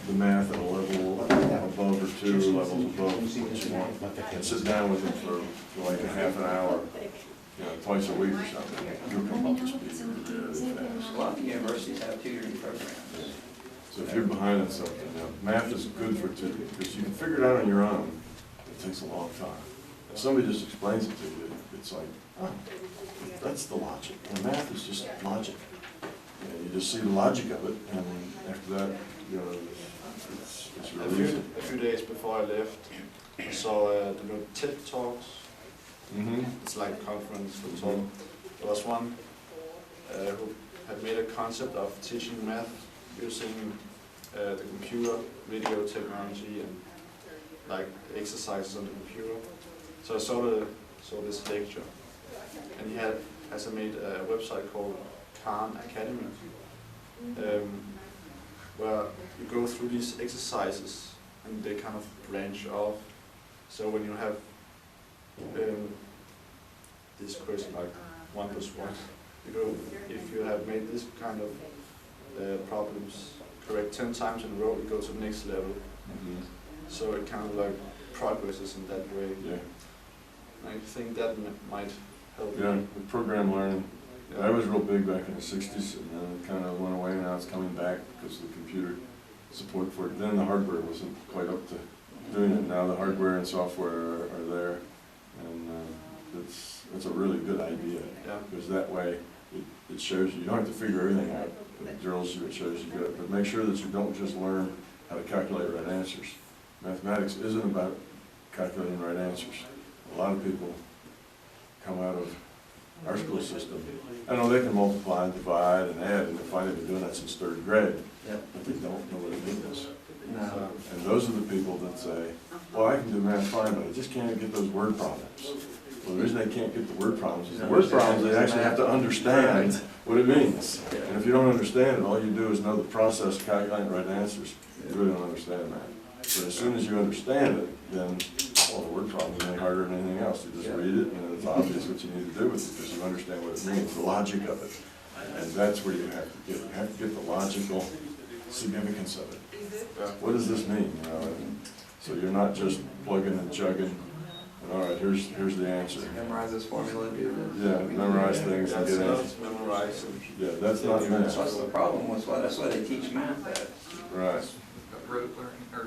B: the math at a level above or 2 levels above what you want, and sit down with them for like a half an hour, twice a week or something. You'll come up to speed really fast.
Q: A lot of universities have tutoring programs.
B: So if you're behind on something, math is good for tutoring because you can figure it out on your own. It takes a long time. If somebody just explains it to you, it's like, oh, that's the logic. And math is just logic. And you just see the logic of it, and after that, it's really easy.
R: A few days before I left, I saw the TED Talks. It's like a conference for talk. There was one who had made a concept of teaching math using the computer, video technology, and like exercises on the computer. So I saw this lecture, and he has made a website called Khan Academy, where you go through these exercises and they kind of branch off. So when you have this question like 1 + 1, you go, if you have made this kind of problems correct 10 times in a row, you go to the next level. So it kind of like progresses in that way.
B: Yeah.
R: I think that might help.
B: Yeah, with program learning. That was real big back in the 60s, and then it kind of went away, and now it's coming back because of the computer support for it. Then the hardware wasn't quite up to doing it. Now the hardware and software are there, and it's a really good idea. Because that way it shows you don't have to figure everything out. It drills you, it shows you good. But make sure that you don't just learn how to calculate right answers. Mathematics isn't about calculating right answers. A lot of people come out of our school system. I know they can multiply and divide and add, and they've finally been doing that since 3rd grade. But they don't know what it means. And those are the people that say, well, I can do math fine, but I just can't get those word problems. Well, the reason they can't get the word problems is the word problems, they actually have to understand what it means. And if you don't understand it, all you do is know the process, calculate the right answers. You really don't understand that. But as soon as you understand it, then all the word problems are any harder than anything else. You just read it, and it's obvious what you need to do with it because you understand what it means, the logic of it. And that's where you have to get. You have to get the logical significance of it. What does this mean? So you're not just plugging and chugging. And, all right, here's the answer.
Q: Memorize this formula and do this.
B: Yeah, memorize things and get answers.
R: Memorize.
B: Yeah, that's not math.
Q: That's the problem. That's why they teach math at.
B: Right.
N: Rote learning, or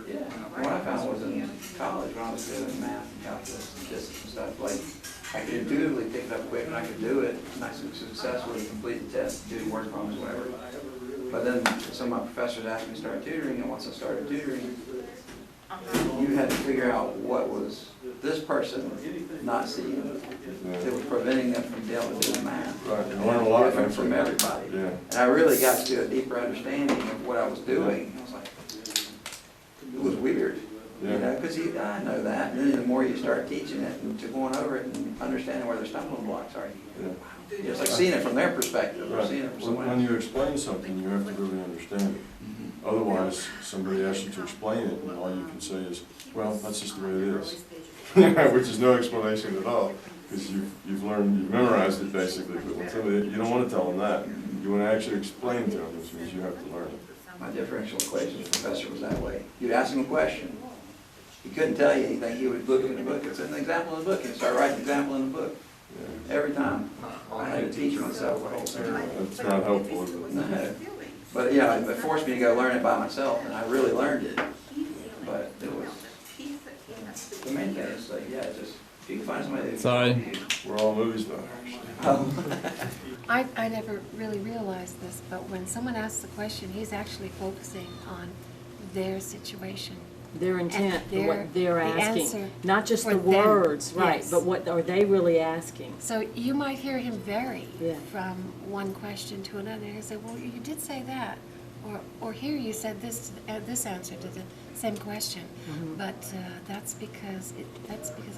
Q: What I found was in college when I was doing math and calculus and physics and stuff, like I could intuitively pick it up quick and I could do it, and I successfully complete the test, do word problems, whatever. But then some of my professors asked me to start tutoring, and once I started tutoring, you had to figure out what was this person not seeing that was preventing them from being able to do the math.
B: Right, you learn a lot
Q: different from everybody.
B: Yeah.
Q: And I really got to a deeper understanding of what I was doing. I was like, it was weird, because I know that. And then the more you start teaching it and to going over it and understanding where their stumbling blocks are, it's like seeing it from their perspective or seeing it from someone else.
B: When you explain something, you have to really understand it. Otherwise, somebody asks you to explain it, and all you can say is, well, that's just the way it is. Which is no explanation at all, because you've memorized it basically. But when somebody, you don't want to tell them that. You want to actually explain to them, which means you have to learn it.
Q: My differential equations professor was that way. You'd ask him a question. He couldn't tell you anything. He would look in the book. It's an example in the book. And start writing an example in the book. Every time. I had to teach myself the whole thing.
B: That's not helpful, is it?
Q: No. But yeah, it forced me to go learn it by myself, and I really learned it. But it was, the main thing is like, yeah, just, if you can find somebody that
R: Sorry. We're all movies buffs.
S: I never really realized this, but when someone asks a question, he's actually focusing on their situation.
T: Their intent,
S: And
T: what they're
S: the
T: asking.
S: answer
T: Not just
S: for
T: the
S: them.
T: words, right,
S: Yes.
T: but what are they really asking?
S: So you might hear him vary
T: Yeah.
S: from one question to another. He'll say, well, you did say that. Or here you said this answer to the same question.
T: Mhm.
S: But that's because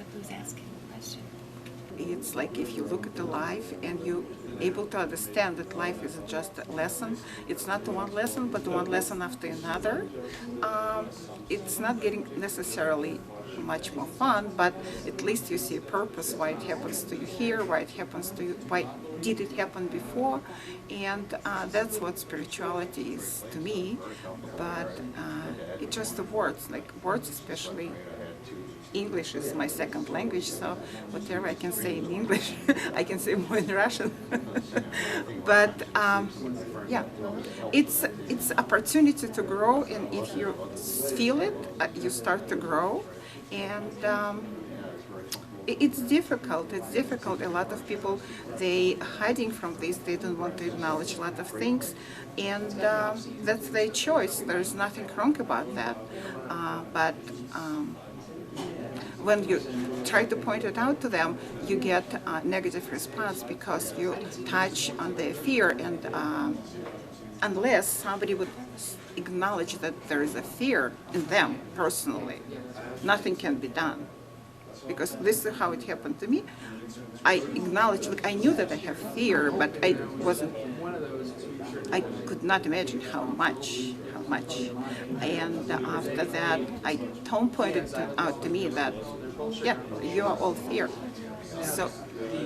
S: of who's asking the question.
H: It's like if you look at the life and you're able to understand that life isn't just a lesson, it's not one lesson, but one lesson after another. It's not getting necessarily much more fun, but at least you see a purpose, why it happens to you here, why it happens to you, why did it happen before, and that's what spirituality is to me. But it's just the words, like words, especially English is my second language, so whatever I can say in English, I can say more in Russian. But yeah, it's opportunity to grow, and if you feel it, you start to grow. And it's difficult. It's difficult. A lot of people, they hiding from this. They don't want to acknowledge a lot of things, and that's their choice. There's nothing wrong about that. But when you try to point it out to them, you get a negative response because you touch on their fear, and unless somebody would acknowledge that there is a fear in them personally, nothing can be done. Because this is how it happened to me. I acknowledged, like, I knew that I have fear, but I could not imagine how much. And after that, Tom pointed out to me that, yeah, you are all fear. So,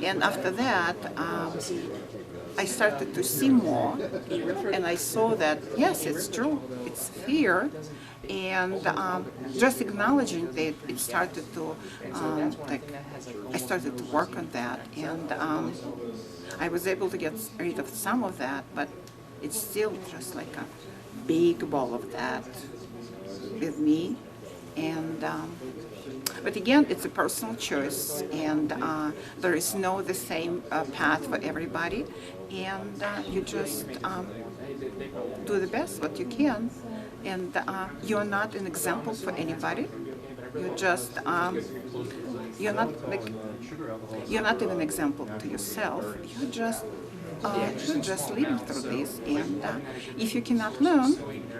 H: and after that, I started to see more, and I saw that, yes, it's true, it's fear. And just acknowledging that, it started to, I started to work on that, and I was able to get rid of some of that, but it's still just like a big ball of that with me. And but again, it's a personal choice, and there is no the same path for everybody, and you just do the best what you can. And you're not an example for anybody. You're just you're not even an example to yourself. You're just living through this. And if you cannot learn,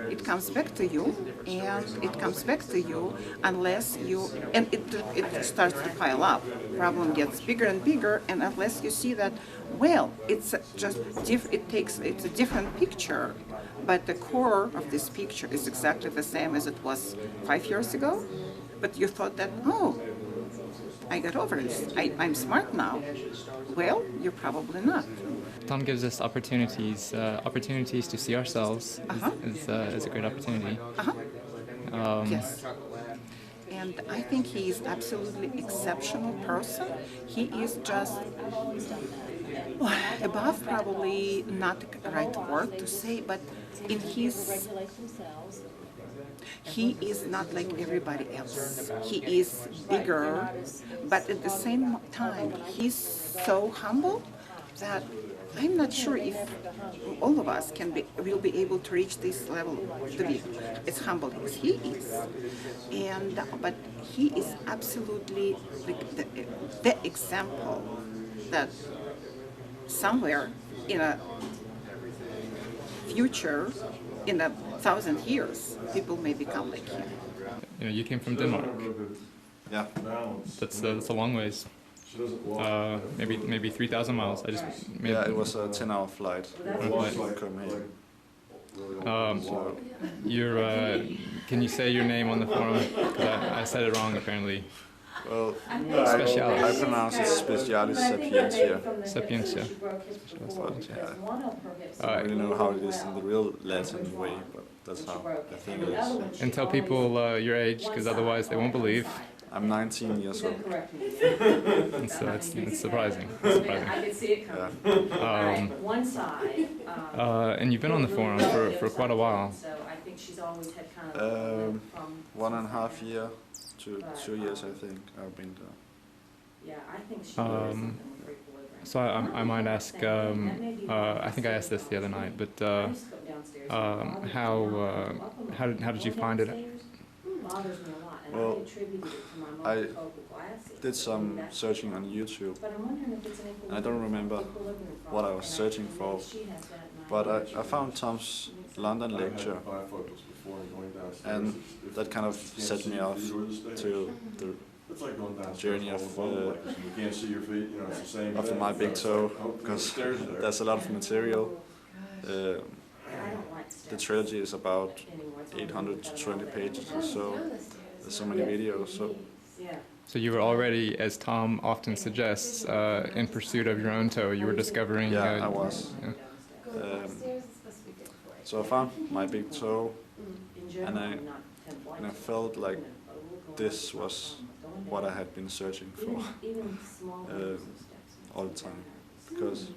H: it comes back to you, and it comes back to you unless you, and it starts to pile up. Problem gets bigger and bigger, and unless you see that, well, it's just it's a different picture. But the core of this picture is exactly the same as it was 5 years ago. But you thought that, oh, I got over this. I'm smart now. Well, you're probably not.
U: Tom gives us opportunities. Opportunities to see ourselves is a great opportunity.
H: Yes. And I think he is absolutely exceptional person. He is just above, probably not the right word to say, but in his, he is not like everybody else. He is bigger, but at the same time, he's so humble that I'm not sure if all of us will be able to reach this level to be as humble as he is. And but he is absolutely like the example that somewhere in a future, in 1,000 years, people may become like him.
U: You know, you came from Denmark.
R: Yeah.
U: That's a long ways. Maybe 3,000 miles.
R: Yeah, it was a 10-hour flight.
U: Can you say your name on the forum? 'Cause I said it wrong apparently.
R: Well, I pronounce it Specialis Sapientia.
U: Sapientia.
R: But, yeah, I don't really know how it is in the real Latin way, but that's how I think it is.
U: And tell people your age, because otherwise they won't believe.
R: I'm 19 years old.
U: It's surprising. It's surprising.
T: I could see it coming. One side.
U: And you've been on the forum for quite a while.
T: So I think she's always had kind of
R: 1.5 years to 2 years, I think, I've been there.
T: Yeah, I think she something with
U: so I might ask, I think I asked this the other night, but how did you find it?
R: Well, I did some searching on YouTube, and I don't remember what I was searching for, but I found Tom's London lecture, and that kind of set me off to the journey of my big toe, because there's a lot of material. The trilogy is about 820 pages or so. There's so many videos.
U: So you were already, as Tom often suggests, in pursuit of your own toe. You were discovering.
R: Yeah, I was.
U: Yeah.
R: So I found my big toe, and I felt like this was what I had been searching for all the time, because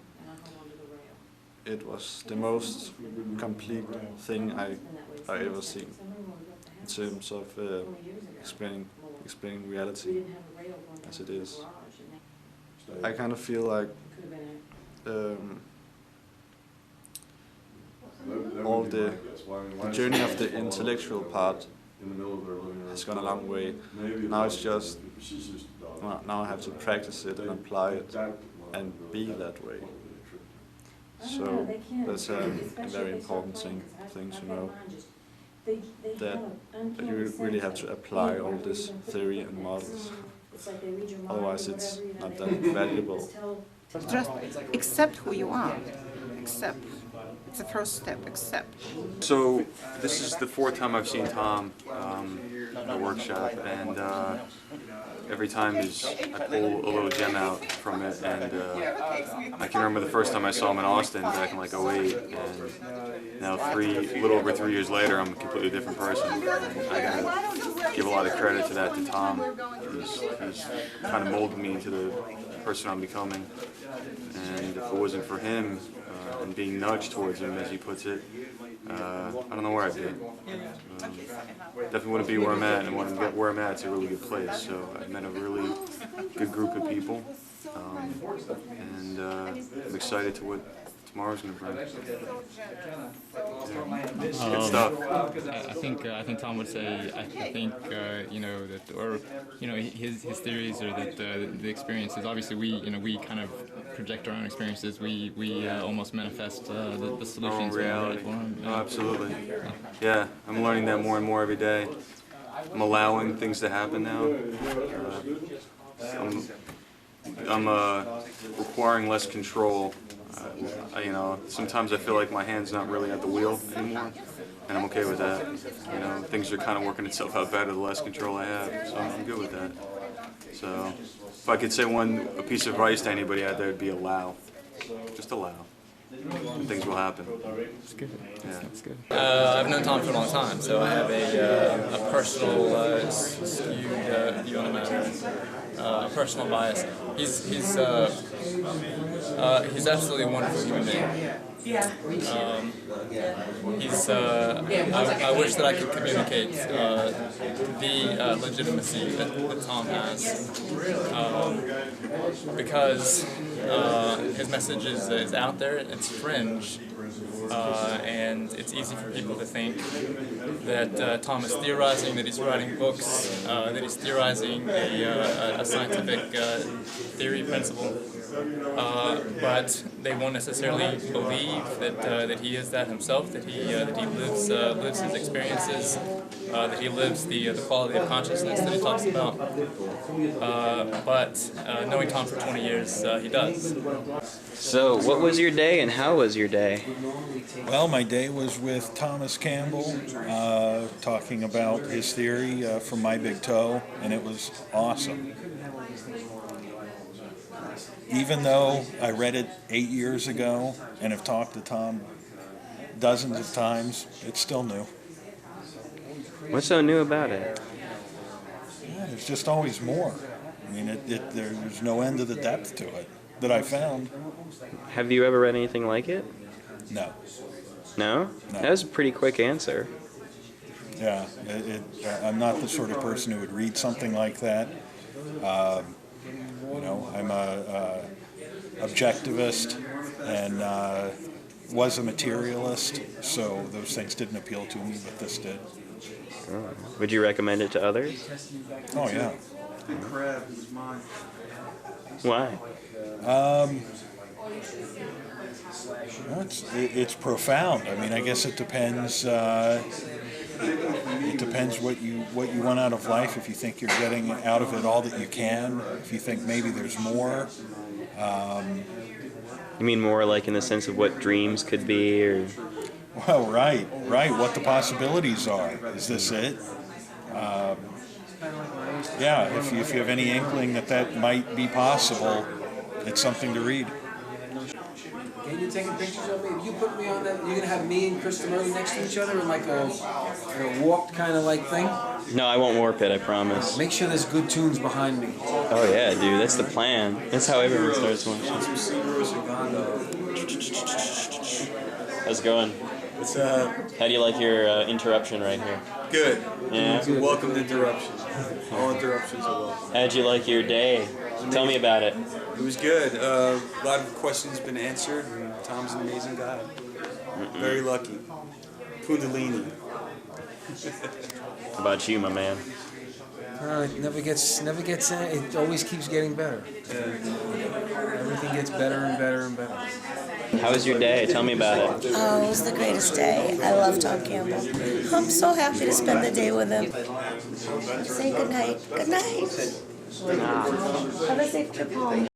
R: it was the most complete thing I ever seen in terms of explaining reality as it is. I kind of feel like all the journey of the intellectual part has gone a long way. Now it's just, now I have to practice it and apply it and be that way. So that's a very important thing to know, that you really have to apply all this theory and models. Otherwise it's not that valuable.
H: Just accept who you are. Accept. It's the first step, accept.
I: So this is the 4th time I've seen Tom at a workshop, and every time I pull a little gem out from it, and I can remember the first time I saw him in Austin back in like '08, and now a little over 3 years later, I'm a completely different person. And I gotta give a lot of credit to that to Tom, who's kind of molded me into the person I'm becoming. And if it wasn't for him and being nudged towards him, as he puts it, I don't know where I'd be. Definitely wouldn't be where I'm at, and where I'm at is a really good place. So I met a really good group of people, and I'm excited to what tomorrow's going to bring. Good stuff.
U: I think Tom would say, I think you know, that, or you know, his theories are that the experiences, obviously we kind of project our own experiences. We almost manifest the solutions.
I: Reality. Oh, absolutely. Yeah, I'm learning that more and more every day. I'm allowing things to happen now. I'm requiring less control. You know, sometimes I feel like my hand's not really at the wheel anymore, and I'm okay with that. You know, things are kind of working itself out better the less control I have, so I'm good with that. So, if I could say a piece of advice to anybody out there, it'd be allow. Just allow. And things will happen.
U: That's good.
I: Yeah.
U: That's good.
O: I've known Tom for a long time, so I have a personal skewed view on the matter, a personal bias. He's absolutely a wonderful human being. I wish that I could communicate the legitimacy that Tom has, because his message is out there, it's fringe, and it's easy for people to think that Tom is theorizing, that he's writing books, that he's theorizing a scientific theory principle. But they won't necessarily believe that he is that himself, that he lives his experiences, that he lives the quality of consciousness that he talks about. But knowing Tom for 20 years, he does.
V: So, what was your day and how was your day?
W: Well, my day was with Thomas Campbell, talking about his theory from my big toe, and it was awesome. Even though I read it 8 years ago and have talked to Tom dozens of times, it's still new.
V: What's so new about it?
W: There's just always more. I mean, there's no end to the depth to it that I found.
V: Have you ever read anything like it?
W: No.
V: No? That was a pretty quick answer.
W: Yeah, I'm not the sort of person who would read something like that. You know, I'm a objectivist and was a materialist, so those things didn't appeal to me, but this did.
V: Oh. Would you recommend it to others?
W: Oh, yeah.
V: Why?
W: It's profound. I mean, I guess it depends. It depends what you want out of life. If you think you're getting out of it all that you can, if you think maybe there's more.
V: You mean more like in the sense of what dreams could be, or?
W: Well, right. What the possibilities are. Is this it? Yeah. If you have any inkling that might be possible, it's something to read.
A: Can you taking pictures of me? If you put me on that, you're gonna have me and Krista Murray next to each other in like a warped kind of like thing?
V: No, I won't warp it, I promise.
A: Make sure there's good tunes behind me.
V: Oh yeah, dude, that's the plan. That's how everyone starts watching. How's it going?
K: What's up?
V: How do you like your interruption right here?
K: Good.
V: Yeah?
K: Welcome interruptions. All interruptions are welcome.
V: How'd you like your day? Tell me about it.
K: It was good. A lot of questions been answered, and Tom's an amazing guy. Very lucky. Kundalini.
V: How about you, my man?
A: It never gets, it always keeps getting better. Everything gets better and better and better.
V: How was your day? Tell me about it.
M: Oh, it was the greatest day. I love Tom Campbell. I'm so happy to spend the day with him. Say good night. Good night. Have a safe trip home.